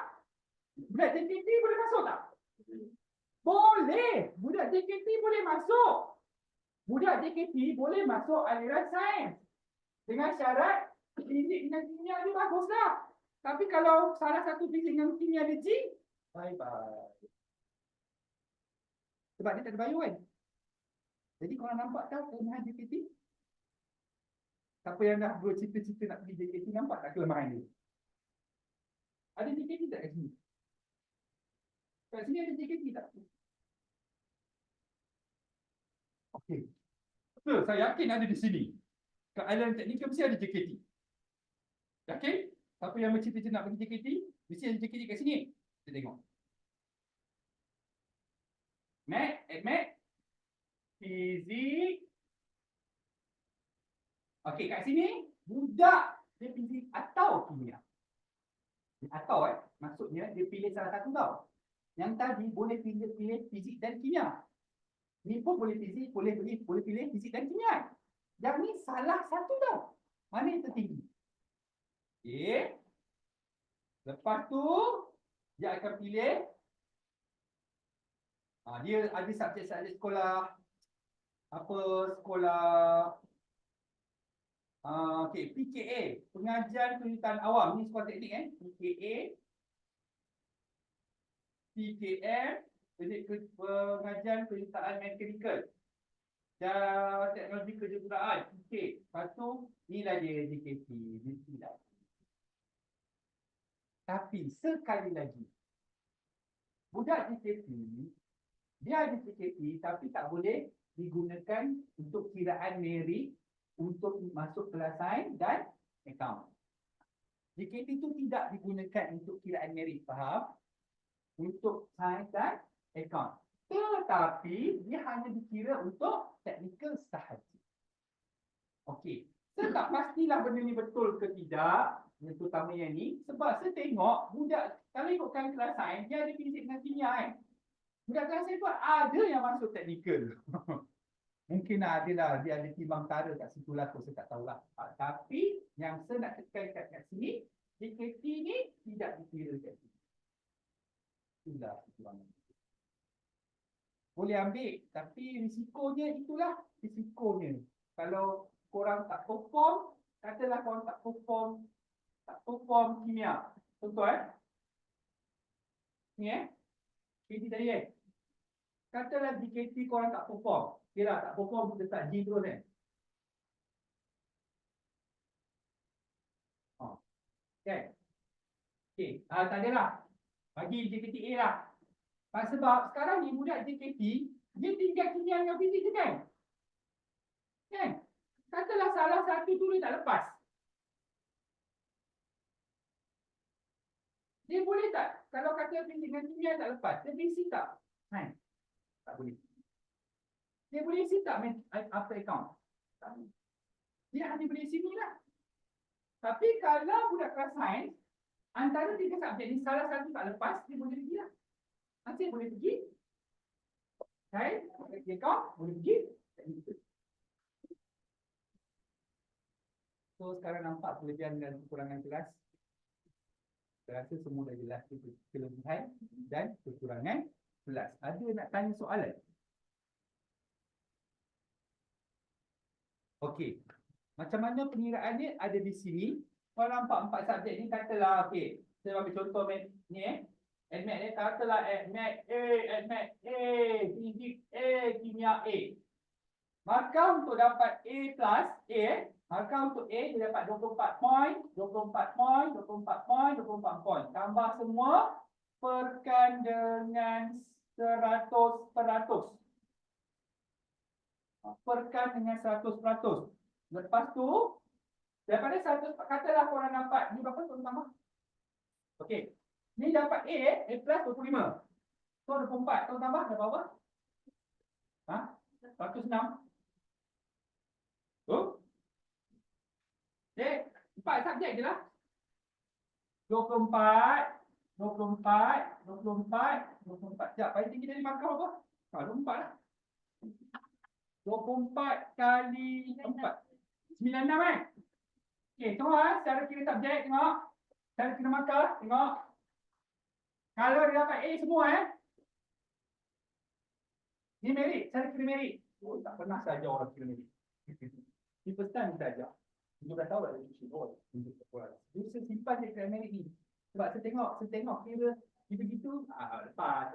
Budak JKT boleh masuk tak? Boleh. Budak JKT boleh masuk. Budak JKT boleh masuk aliran sains. Dengan syarat fizik dengan kimia dia baguslah. Tapi kalau salah satu fizik dengan kimia dia G, bye-bye. Sebab dia tak ada bio kan. Jadi korang nampak tak kelemahan JKT? Siapa yang dah bercita-cita nak pergi JKT, nampak tak kelemahan dia? Ada JKT tak kat sini? Kat sini ada JKT tak? Okey. Betul, saya yakin ada di sini. Kat Island Technical mesti ada JKT. Yakin? Siapa yang bercita-cita nak pergi JKT, mesti ada JKT kat sini. Kita tengok. Mat, admat. fizik. Okey, kat sini budak dia fizik atau kimia. Atau maksudnya dia pilih salah satu tau. Yang tadi boleh pilih fizik dan kimia. Ni pun boleh pilih fizik dan kimia. Yang ni salah satu tau. Mana yang tertinggi? Okey. Lepas tu dia akan pilih dia ada subjek-subjek sekolah apa sekolah okey PKA, pengajian kejuruteraan awam ni sekolah teknik PKA, PKM, pengajian kejuruteraan mekanikal dan teknologi kejuruteraan PK. Lepas tu inilah dia JKT, tidak. Tapi sekali lagi budak JKT dia ada JKT tapi tak boleh digunakan untuk kiraan merit untuk masuk kelas sains dan akaun. JKT itu tidak digunakan untuk kiraan merit, faham? Untuk sains dan akaun. Tetapi dia hanya dikira untuk teknikal sahaja. Okey. Saya tak pastilah benda ni betul ke tidak, yang terutama yang ni, sebab saya tengok budak kalau ikutkan kelas sains dia ada fizik dengan kimia Budak kelas sains pun ada yang masuk teknikal. Mungkin adalah dia ada timbang tara kat situ lah, saya tak tahulah. Tapi yang saya nak tekankan kat sini, JKT ni tidak dikira kat sini. Itulah kekurangan. Boleh ambil, tapi risikonya itulah risikonya. Kalau korang tak perform, katalah korang tak perform kimia. Contoh ni KT tadi katalah JKT korang tak perform. Kira tak perform letak G terus kan? Okey, tak adalah. Bagi JKT A lah. Sebab sekarang ni budak JKT dia tinggal kimia dengan fizik je kan? Kan? Katalah salah satu tu dia tak lepas. Dia boleh tak? Kalau kata fizik dengan kimia tak lepas, dia isi tak? Tak boleh. Dia boleh isi tak after account? Tak boleh. Dia hanya boleh isi ni lah. Tapi kalau budak kelas sains, antara tiga subjek ni salah satu tak lepas, dia boleh pergi lah. Nanti boleh pergi. Sains, account, boleh pergi. So sekarang nampak kelebihan dan kekurangan kelas. Saya rasa semua dah jelas kelebihan dan kekurangan kelas. Ada nak tanya soalan? Okey. Macam mana pengiraannya ada di sini. Kalau nampak empat subjek ni katalah okey. Saya ambil contoh ni ADMAT ni katalah ADMAT A, fizik A, kimia A. Maka untuk dapat A plus A, maka untuk A dia dapat 24 poin, 24 poin, 24 poin, 24 poin. Tambah semua perkan dengan 100%. Perkan dengan 100%. Lepas tu, daripada 100, katalah korang dapat, ni berapa tu tambah? Okey. Ni dapat A plus 25. So 24, tu tambah dapat apa? 106. Oh? Okay, 4 subjek je lah. 24, 24, 24, 24. Sekejap, paling tinggi dari markah apa? 24 lah. 24 kali 4. 96 Okey, tengok cara kira subjek, tengok. Cara kira markah, tengok. Kalau dia dapat A semua ni merit, cara kira merit. Oh, tak pernah saja orang kira merit. Ni first time kita ajar. 17 tahun dah cuci. Oh, untuk sekolah. Dia simpan je kira merit ni. Sebab saya tengok kira begitu, lepas.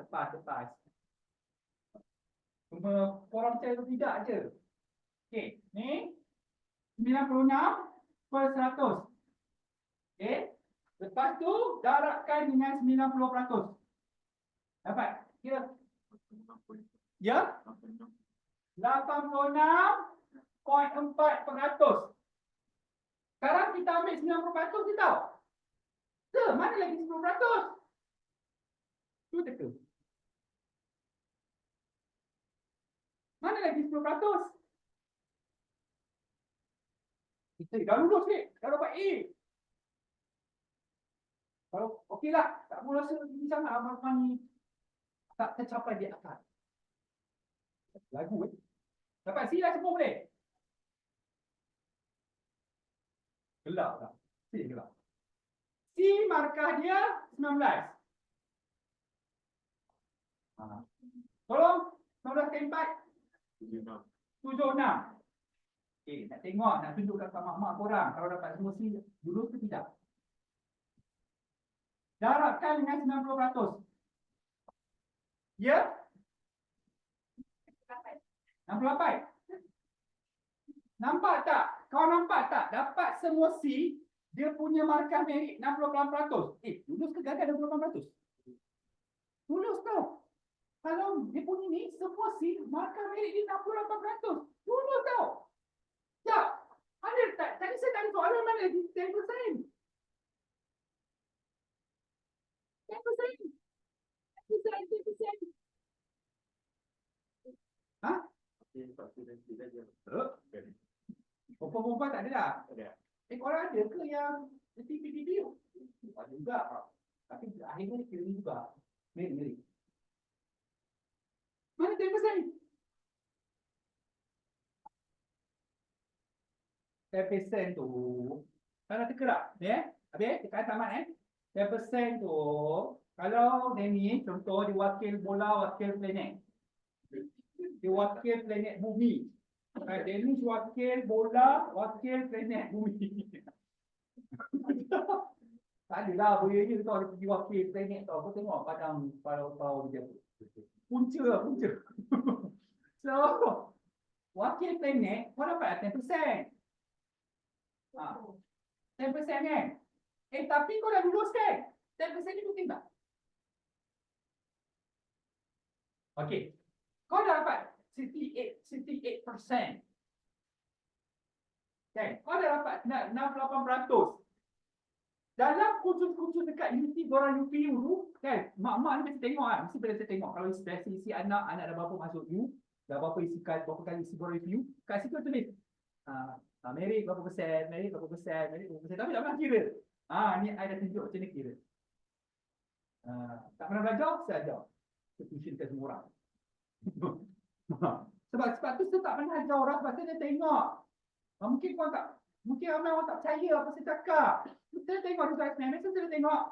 Cuma korang percaya atau tidak je. Okey, ni 96/100. Okey. Lepas tu darabkan dengan 90%. Dapat? Kira. Ya? 86.4%. Sekarang kita ambil 90% je tau. Mana lagi 10%? Tu teka. Mana lagi 10%? Kita dah lulus ni, dah dapat A. Kalau okeylah, tak mau rasa ini sangat abang ni tak tercapai di akal. Lagu dapat C lah semua boleh. Gelap tak? C gelap. C markah dia 19. Tolong 19 kali 4 76. Okey, nak tengok, nak tunjuk kat mak-mak korang kalau dapat semua C dulu ke tidak. Darabkan dengan 90%. Ya? 68. Nampak tak? Kau nampak tak? Dapat semua C, dia punya markah merit 68%. Lulus ke gagal 68%? Lulus tau. Kalau dia punya ni, semua C, markah merit dia 68%. Lulus tau. Sekejap. Ada tak? Tadi saya tanya soalan mana lagi? 10%. 10%. 10%. Ha? Perempuan tak ada dah? Ada. Korang ada ke yang TV? Ada juga. Tapi akhirnya kira juga. Merit. Mana 10%? 10% tu kalau tergerak ya. Habis tekan tamat 10% tu kalau dia ni contoh dia wakil bola, wakil planet. Dia wakil planet bumi. Dia ni wakil bola, wakil planet bumi. Tak adalah boleh je tau dia pergi wakil planet tau. Kau tengok padang palau dia. Punca. So wakil planet kau dapat 10%. 10% kan? Tapi kau dah lulus kan? 10% ni penting tak? Okey. Kau dah dapat 68%. Kan? Kau dah dapat 68%. Dalam kursus-kursus dekat UT, korang UPU tu, kan? Mak-mak ni mesti tengok kan? Mesti pada tengok. Kalau isi anak dah berapa masuk U, dah berapa berapa kali isi korang UPU, kat situ tulis. Merit berapa persen, tapi tak pernah kira. Ni I dah tunjuk macam ni kira. Tak pernah belajar, saya ajar. Tuitionkan semua orang. sebab tu saya tak pernah ajar orang sebab saya tengok. Mungkin ramai orang tak percaya apa saya cakap. Saya tengok result experiment, saya tengok.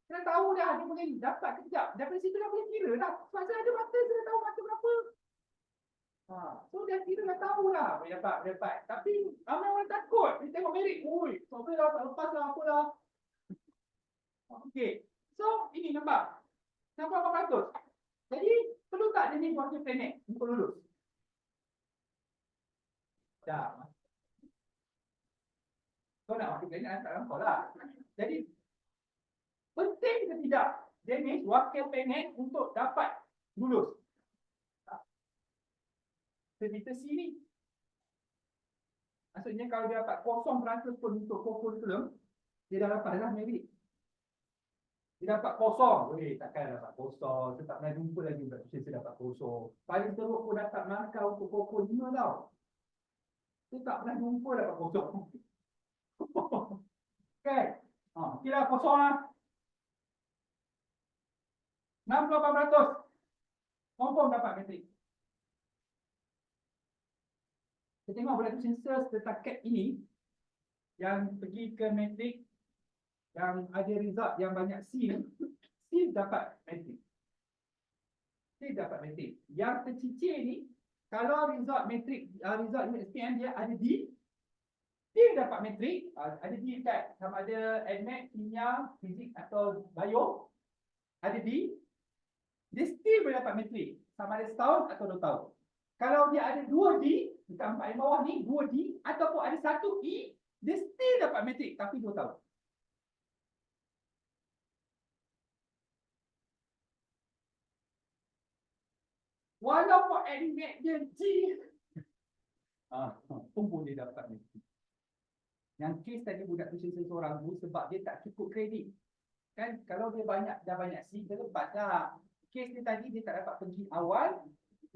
Saya tahu dah dia boleh dapat kejap. Daripada situ dah boleh kira dah. Sebab saya ada mata, saya tahu mata berapa. So dia kira dah tahu lah dapat. Tapi ramai orang takut. Dia tengok merit. Sampai lah tak lepas lah apalah. Okey. So ini nampak. 68%. Jadi perlu tak dia ni wakil planet untuk lulus? Dah. Kau nak wakil planet tak nampak lah. Jadi penting ke tidak dia ni wakil planet untuk dapat lulus? Kita sini. Maksudnya kalau dia dapat 0% pun untuk curriculum, dia dah dapat dah merit. Dia dapat 0. Takkan dapat 0. Saya tak pernah jumpa lagi budak saya dapat 0. Paling teruk pun dapat markah untuk pokok 5 tau. Saya tak pernah jumpa dapat 0. Kan? Kira 0 lah. 68%. Confirm dapat metrik. Kita tengok budak census setakat ini yang pergi ke metrik yang ada result yang banyak C dapat metrik. Yang tercicir ni kalau result metrik, result SPM dia ada D, dia dapat metrik, ada D dekat sama ada admat, kimia, fizik atau bio, ada D, dia still boleh dapat metrik sama ada setahun atau 2 tahun. Kalau dia ada 2 D, dekat 4 yang bawah ni, 2 D ataupun ada 1 E, dia still dapat metrik tapi 2 tahun. Walaupun admit dia G, pun dia dapat metrik. Yang kes tadi budak tuition seseorang tu sebab dia tak cukup kredit. Kan kalau dia dah banyak C, dia lepas dah. Kes dia tadi dia tak dapat pergi awal,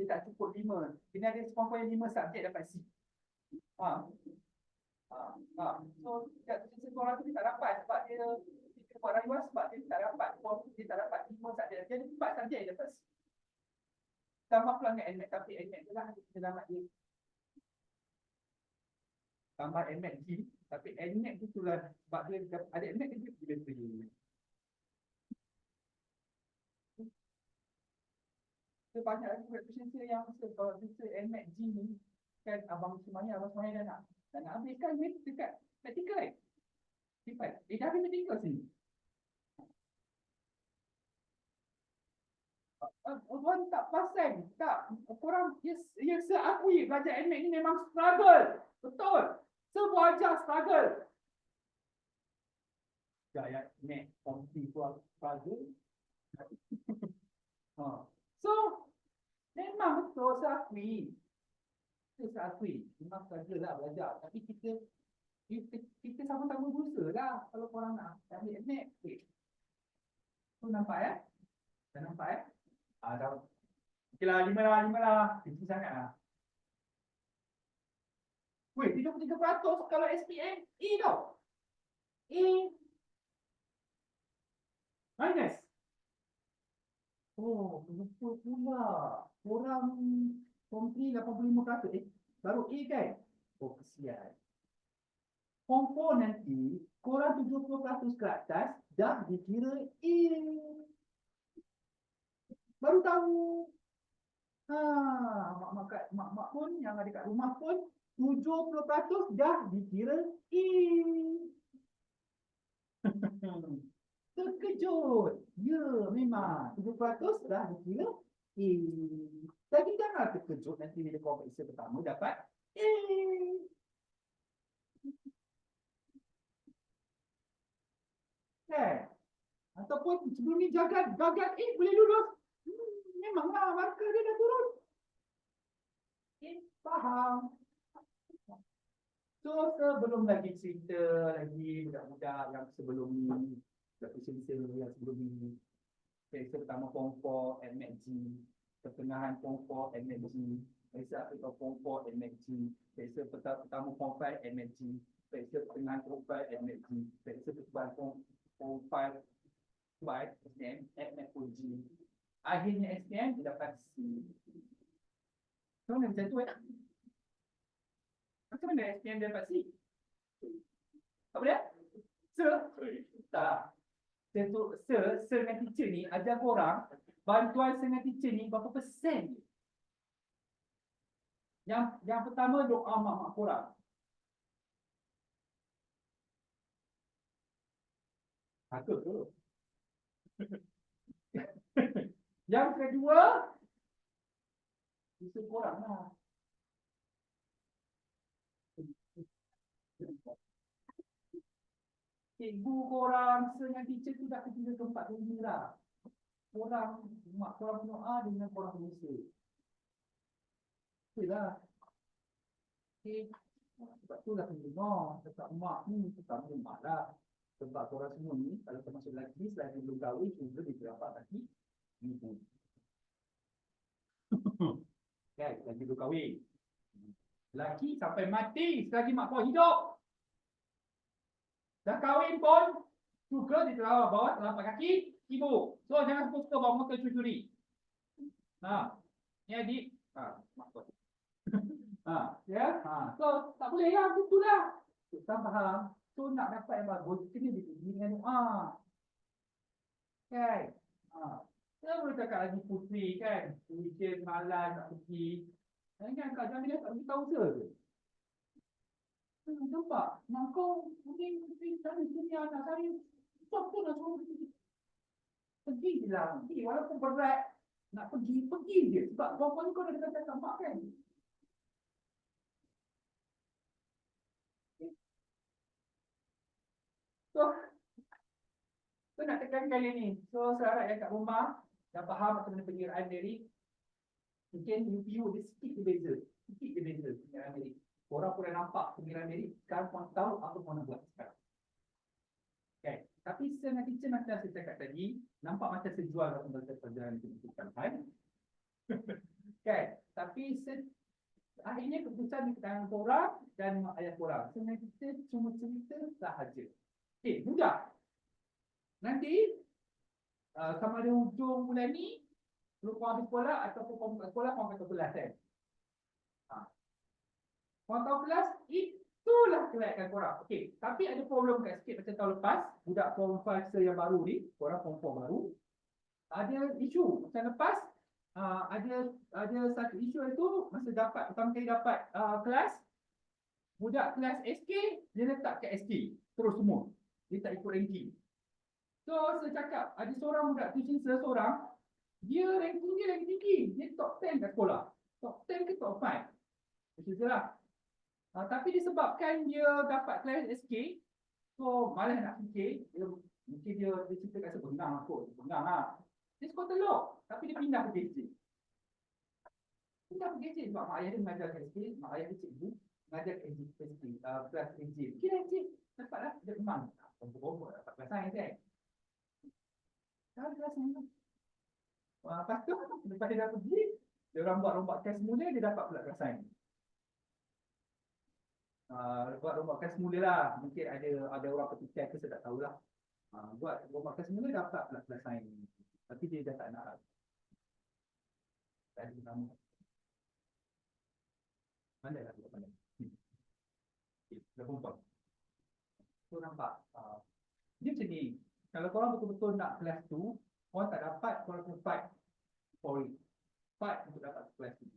Dia tak cukup 5. Kena ada sekurang-kurangnya 5 subjek dapat C. Ha. So, kat sekolah tu dia tak dapat sebab dia buat rayuan sebab dia tak dapat dia tak dapat 5 subjek. Jadi 4 subjek dia dapat C. Tambah pula dengan NMAT, tapi NMAT tu lah selamat dia. Tambah NMAT G, tapi NMAT tu lah sebab dia ada NMAT dia pergi bateri. Dia banyak lagi represensi yang kalau kita NMAT G ni kan abang semuanya dah nak habiskan ni dekat praktikal kan? Sifat. Dah habis praktikal sini. Orang tak pasang, tak. Korang, ya seakui belajar NMAT ni memang struggle. Betul. Semua ajar struggle. Ya, NMAT, kompi tu struggle. So, memang betul seakui. Saya akui, memang struggle lah belajar. Tapi kita sama-sama berusaha lah kalau korang nak ambil NMAT. Tu nampak ya? Dah nampak ya? Dah. Okey lah, 5 lah. Tinggi sangat lah. Weh, 33% kalau SPM, E tau. E minus. Oh, betul pula. Orang Form 3 85%. Baru A kan? Oh, kesian. Form 4 nanti, korang 70% ke atas, dah dikira A. Baru tahu. Mak-mak pun yang ada kat rumah pun 70% dah dikira A. Terkejut. Ya, memang 70% dah dikira A. Tapi jangan terkejut nanti bila kau periksa pertama dapat A. Kan? Ataupun sebelum ni gagal A boleh lulus. Memanglah markah dia dah turun. Faham? So sebelum lagi cerita lagi budak-budak yang sebelum ni, representer yang sebelum ni, periksa pertama Form 4 NMAT G, pertengahan Form 4 NMAT G, periksa akhir Form 4 NMAT G, periksa pertama Form 5 NMAT G, periksa pertengahan Form 5 NMAT G, periksa percubaan Form 5 SPM NMAT Full G. Akhirnya SPM dia dapat C. Macam mana macam tu Macam mana SPM dia dapat C? Apa dia? Tak. Sir dengan teacher ni ajar korang bantuan sir dengan teacher ni berapa persen? Yang pertama doa mak-mak korang. Takut tu. Yang kedua itu korang lah. Cikgu korang, sir dengan teacher tu dah ketiga keempat kali lah. Korang, mak korang berdoa dengan korang berusaha. Itulah. Okay. Sebab tu lah kena dengar. Tetap mak ni, tetap mak lah. Sebab korang semua ni, kalau termasuk lelaki, selain belum kahwin, juga dia dapat lagi ibu. Kan, lagi belum kahwin. Lelaki sampai mati selagi mak kau hidup. Dah kahwin pun, juga di bawah telapak kaki ibu. So, jangan suka bawa motor curi-curi. Ni adik. Mak kau. So, tak boleh lah, itulah. Kita faham. So, nak dapat yang bagus, kena dipergi dengan doa. Kan? Saya boleh cakap lagi putri kan? Hujan, malas, tak pergi. Jangan Kak Jamilah tak beritahu saya ke? Nampak? Mak kau mungkin sana sini anak saya. Siapa nak suruh pergi? Pergi je lah. Pergi walaupun berat. Nak pergi je. Sebab kau ni kau dah dekat cakap mak kan? So nak tekan kali ni. So saya harap yang kat rumah dah faham macam mana pengiraan lirik. Mungkin UPU dia sikit dia beza. Pengiraan lirik. Korang pun dah nampak pengiraan lirik. Sekarang korang tahu apa korang nak buat sekarang. Okay. Tapi dengan teacher macam saya cakap tadi, nampak macam saya jual dalam perjalanan pendidikan. Kan? Tapi akhirnya keputusan di tangan korang dan mak ayah korang. Sebenarnya kita cuma cerita sahaja. Okey, mudah. Nanti sama ada hujung bulan ni, lu kau habis sekolah ataupun kau buka sekolah, kau kata kelas kan? Kau tahu kelas, itulah kelayakan korang. Okey, tapi ada problem kat sikit macam tahun lepas, budak form 5 yang baru ni, korang form 4 baru, ada isu macam lepas. Ada satu isu itu masa pertama kali dapat kelas, budak kelas SK dia letak kat SK terus semua, dia tak ikut ranking. So saya cakap ada seorang budak tuition seorang, dia ranking tinggi, dia top 10 kat sekolah, top 10 ke top 5 macam tu lah. Tapi disebabkan dia dapat kelas SK, so malas nak fikir, mungkin dia cerita kat saya, bengang lah. Dia skor telok, tapi dia pindah ke KJ. Pindah ke KJ sebab mak ayah dia mengajar KJ, mak ayah dia cikgu, mengajar KJ, kelas KJ. Kira KJ, dapatlah, dia memang. Nombor-nombor dapat kelas sains kan. Dah kelas sains tu. Lepas tu, lepas dia dah pergi, dia orang buat rombak kelas semula, dia dapat pula kelas sains. Buat rombak kelas semula lah. Mungkin ada orang petikai ke, saya tak tahulah. Buat rombak kelas semula, dapat pula kelas sains. Tapi dia dah tak nak. Tadi pertama. Mana lah dia pandai. Dah kumpul. So nampak. Dia macam ni. Kalau korang betul-betul nak kelas tu, korang tak dapat, korang kena fight for it. Fight untuk dapat kelas tu.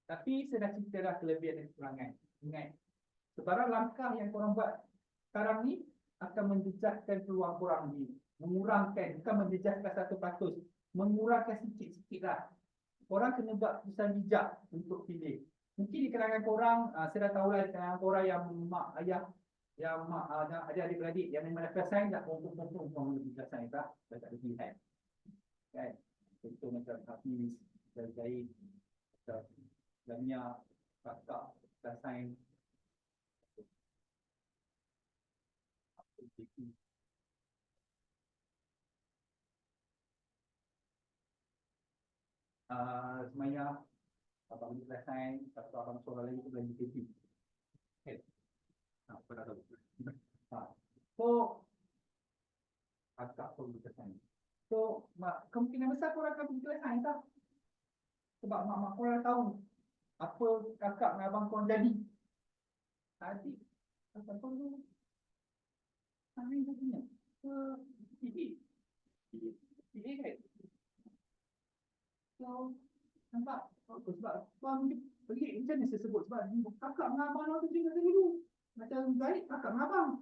Tapi saya dah cerita dah kelebihan dan kekurangan. Ingat. Sebarang langkah yang korang buat sekarang ni akan menjejaskan peluang korang ni. Mengurangkan, bukan menjejaskan 100%, mengurangkan sikit-sikit lah. Korang kena buat keputusan bijak untuk pilih. Mungkin di kalangan korang, saya dah tahulah di kalangan korang yang mak ayah, yang adik-adik yang memang dah kelas sains, tak kompon-kompon korang lebih kelas sains dah tak ada pilihan. Kan? Contoh macam Hafiz, Zaid, Lamia, kakak, kelas sains. Semaya abang ni kelas sains, atau abang seorang lagi tu belajar KP. Okay. Apa dah tahu. So kakak pun kelas sains. So kemungkinan besar korang akan pergi kelas sains lah. Sebab mak-mak korang tahu apa kakak dengan abang korang jadi. Tadi kakak korang tu sains tu punya PA kan. So nampak sebab abang ni pelik macam ni saya sebut, sebab kakak dengan abang tu juga dulu. Macam Zaid, kakak dengan abang.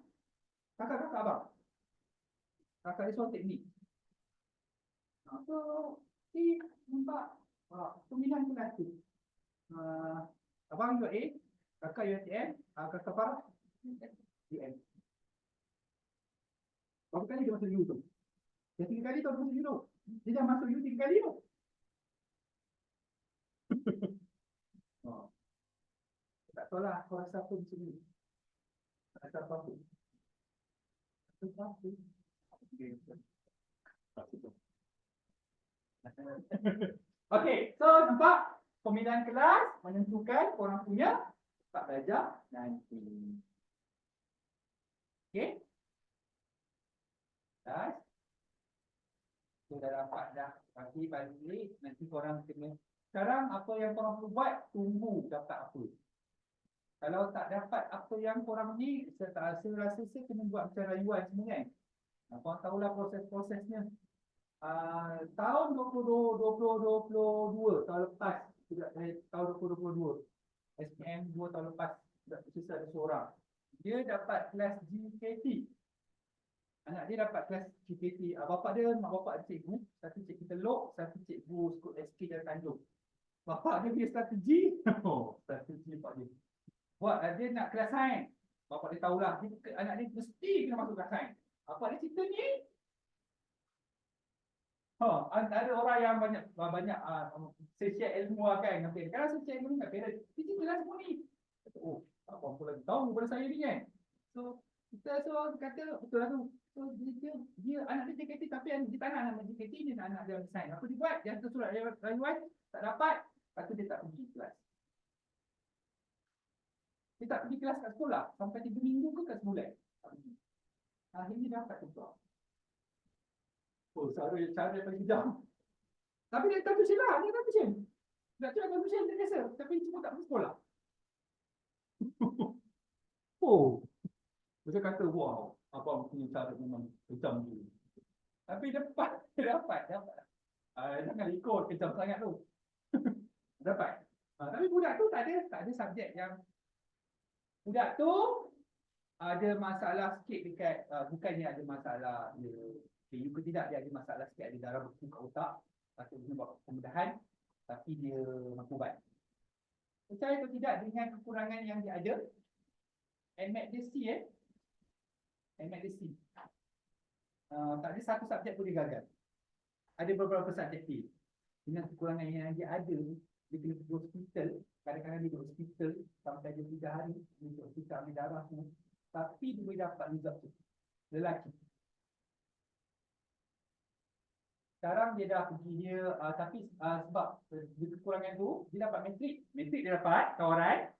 Kakak abang. Kakak dia soal teknik. So nampak pemilihan kelas tu. Abang UA, kakak UTM, kakak Farah UM. Berapa kali dia masuk U tu? Dia 3 kali tu dia masuk U tu. Dia dah masuk U 3 kali tu. Tak tahu lah kau rasa apa macam ni. Rasa apa-apa. Okey, so nampak pemilihan kelas menentukan korang punya tempat belajar nanti. Okey? Dah. Sudah dapat dah. Pagi balik nanti korang kena. Sekarang apa yang korang perlu buat, tunggu dapat apa. Kalau tak dapat apa yang korang ni, saya rasa saya kena buat macam rayuan semua kan. Korang tahulah proses-prosesnya. Tahun 2022, tahun lepas, tahun 2022, SPM 2 tahun lepas, susah ada seorang. Dia dapat kelas GKT. Anak dia dapat kelas GKT. Bapak dia, mak bapak dia cikgu. Satu cikgu Teluk, satu cikgu skul SK dan Tanjung. Bapak dia punya strategi. Strategi bapak dia. Buat dia nak kelas sains. Bapak dia tahulah, anak dia mesti kena masuk kelas sains. Bapak dia cerita ni. Ada orang yang banyak share ilmu kan. Kalau saya share ilmu ni kat parent, dia cerita lah semua ni. Oh, abang pun lagi tahu pada saya ni kan. So, Kita so kata betul lah tu. So dia anak dia JKT tapi dia tak nak nama JKT, dia nak anak dia sign. Apa dia buat? Dia hantar surat rayuan, tak dapat. Lepas tu dia tak pergi kelas. Dia tak pergi kelas kat sekolah. Sampai 3 minggu ke kat sebulan. Tak pergi. Akhirnya dapat tukar. Oh, cara paling kejam. Tapi dia tak pusing lah. Dia tak pusing. Tak tu tak pusing, dia biasa. Tapi cuma tak pergi sekolah. Oh. Saya kata, wow, abang punya cara memang kejam tu. Tapi dapat. Jangan ikut kejam sangat tu. Dapat. Tapi budak tu tak ada subjek yang budak tu ada masalah sikit dekat bukannya ada masalah dia PU ke tidak, dia ada masalah sikit, ada darah beku kat otak. Patut guna buat kemudahan tapi dia mampu ubat. Percaya atau tidak dengan kekurangan yang dia ada, NMAT dia C NMAT dia C. Tak ada satu subjek pun dia gagal. Ada beberapa subjek A. Dengan kekurangan yang dia ada, dia kena pergi hospital. Kadang-kadang dia di hospital sampai dia 3 hari. Dia di hospital ambil darah semua. Tapi dia boleh dapat result tu. Lelaki. Sekarang dia dah pergi tapi sebab dia kekurangan tu, dia dapat matrik. Matrik dia dapat tawaran.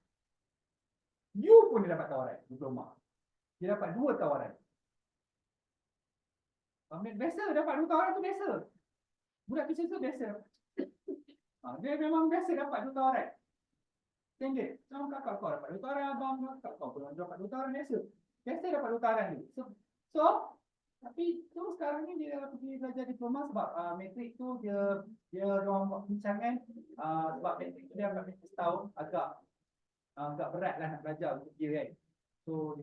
U pun dia dapat tawaran. Diploma. Dia dapat 2 tawaran. Biasa dapat 2 tawaran tu biasa. Budak tu biasa. Dia memang biasa dapat 2 tawaran. Standard. Sama kakak kau dapat 2 tawaran, abang kakak kau pun dapat 2 tawaran biasa. Biasa dapat 2 tawaran ni. So tapi tu sekarang ni dia pergi belajar diploma sebab matrik tu dia orang buat perbincangan sebab matrik tu dia agak matrik setahun agak berat lah nak belajar untuk dia kan. So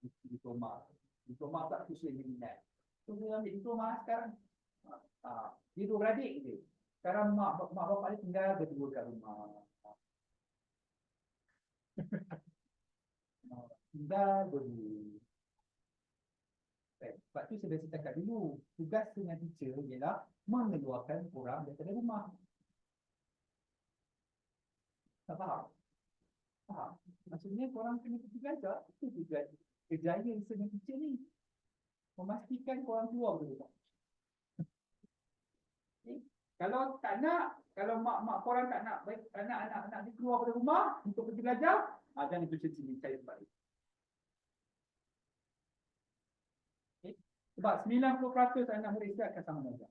dia diploma. Diploma tak khusus dia minat. So dia ambil diploma sekarang. Dia 2 beradik je. Sekarang mak bapak dia tinggal berdua kat rumah. Tinggal berdua. Sebab tu saya dah cakap dulu, tugas dengan teacher ialah mengeluarkan orang daripada rumah. Tak faham? Faham? Maksudnya korang kena pergi belajar, itu tugas kejayaan dengan teacher ni. Memastikan korang keluar dari rumah. Okay? Kalau tak nak, kalau mak korang tak nak anak-anak dia keluar dari rumah untuk pergi belajar, jangan tuition sini, cari tempat lain. Sebab 90% anak murid saya akan sama belajar.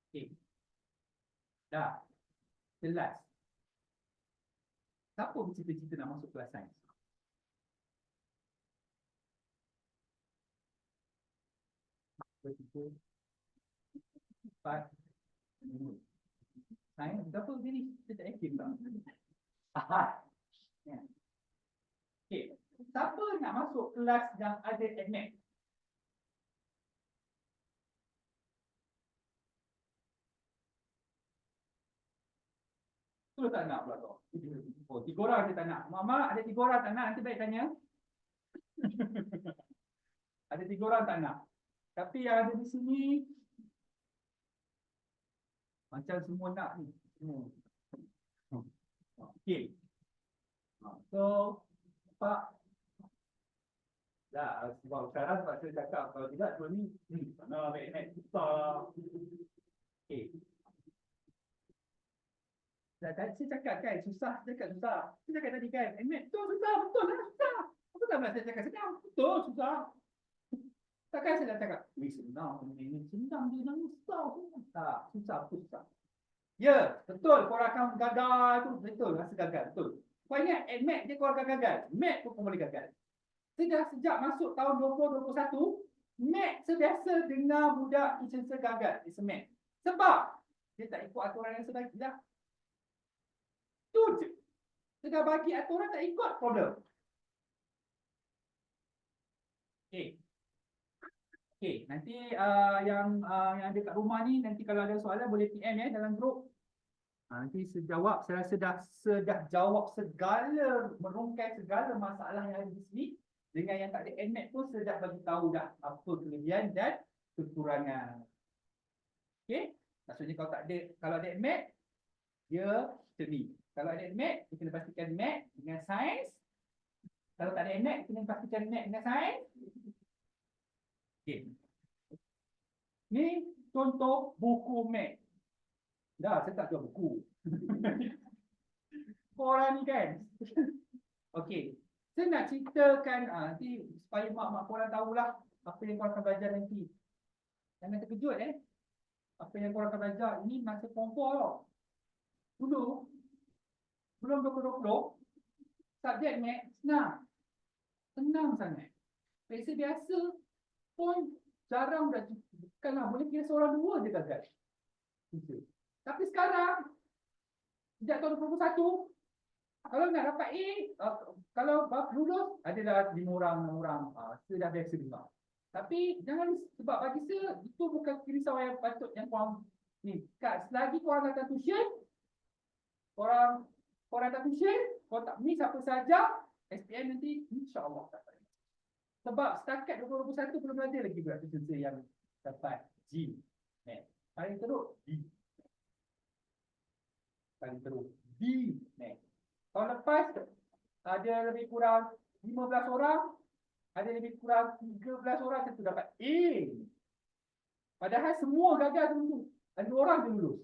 Okey. Dah. Jelas. Siapa bercita-cita nak masuk kelas sains? Bercita. 4. Sains berapa ni? Kita tak yakin tak? Ya. Okey. Siapa nak masuk kelas yang ada NMAT? Tu tak nak pula tu. Oh, 3 orang dia tak nak. Mama ada 3 orang tak nak, nanti baik tanya. Ada 3 orang tak nak. Tapi yang ada di sini macam semua nak ni. Okey. So, Pak dah sebab sekarang sebab saya cakap kalau tidak tu ni mana baik susah. Okey. Tadi saya cakap kan susah, saya cakap susah. Saya cakap tadi kan, betul susah, betul lah susah. Apa tak saya cakap senang? Betul susah. Takkan saya dah cakap, senang, ini senang dia nak susah. Tak, susah, susah. Ya, betul korang akan gagal tu, betul rasa gagal, betul. Kau ingat NMAT je korang akan gagal, MAT pun kau boleh gagal. Sejak masuk tahun 2021, MAT sebiasa dengar budak lisensi gagal di SMAT. Sebab dia tak ikut aturan yang sedang dah. Tu je. Sudah bagi aturan tak ikut, problem. Okey. Okey, nanti yang ada kat rumah ni, nanti kalau ada soalan boleh PM ya dalam grup. Nanti saya rasa dah jawab segala, merungkai segala masalah yang ada di sini. Dengan yang tak ada NMAT pun saya dah bagi tahu dah apa kelebihan dan kekurangan. Okey? Maksudnya kalau ada NMAT, dia macam ni. Kalau ada NMAT, kita kena pastikan MAT dengan sains Kalau tak ada net, kena pastikan net dengan sains. Okey. Ni contoh buku mat. Dah, saya tak jual buku. Korang ni kan. Okey. Saya nak ceritakan nanti supaya mak-mak korang tahulah apa yang korang akan belajar nanti. Jangan terkejut Apa yang korang akan belajar ini masa form 4 tau. Dulu belum 2020 subjek mat senang. Senang sangat. Biasa-biasa pun jarang dah, bukanlah boleh kira seorang dua je gagal. Tapi sekarang sejak tahun 2021 kalau nak dapat A, kalau lulus adalah 5 orang, 6 orang, sudah biasa dengar. Tapi jangan sebab bagi saya itu bukan risau yang patut yang korang ni. Selagi korang datang tuition, korang datang tuition, korang tak miss apa saja, SPM nanti insya-Allah dapat. Sebab setakat 2021 belum ada lagi budak tuition saya yang dapat G. Paling teruk D. Paling teruk D. Tahun lepas ada lebih kurang 15 orang, ada lebih kurang 13 orang tentu dapat A. Padahal semua gagal dulu. Ada 2 orang je lulus.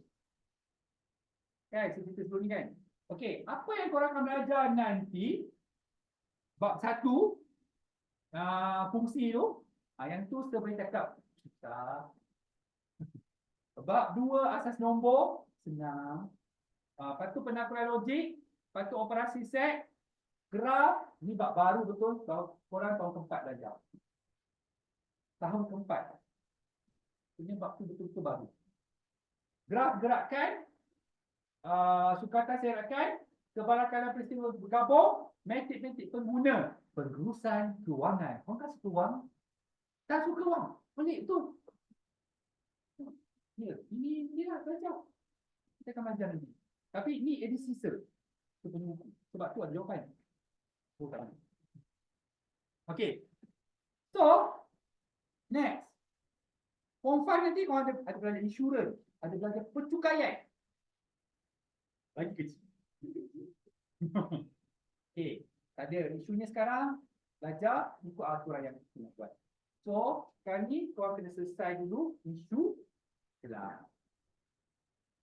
Kan, cerita sebelum ni kan. Okey, apa yang korang akan belajar nanti? Bab 1 fungsi tu. Yang tu saya boleh cakap susah. Bab 2 asas nombor senang. Lepas tu penakuran logik. Lepas tu operasi set, graf, ni bab baru betul, korang tahun keempat belajar. Tahun keempat. Ini bab tu betul-betul baru. Graf gerakan, sukatan serakan, kebalakan peristiwa bergabung, metrik-metrik pengguna, pengurusan kewangan. Korang tak suka wang? Tak suka wang? Pelik betul. Ya, ini lah belajar. Kita akan belajar nanti. Tapi ni edisi sir. Sebab tu ada jawapan. Bukan. Okey. So, next. Form 5 nanti kau ada belajar insurans, ada belajar percukaian. Lagi kecil. Okey, tak ada isunya sekarang. Belajar ikut aturan yang kita nak buat. So, sekarang ni kau kena selesai dulu isu kelas.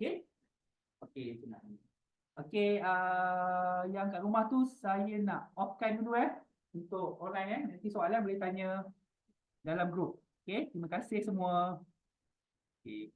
Okey? Okey, senang. Okey, yang kat rumah tu saya nak off-kan dulu untuk online Nanti soalan boleh tanya dalam grup. Okey, terima kasih semua. Okey.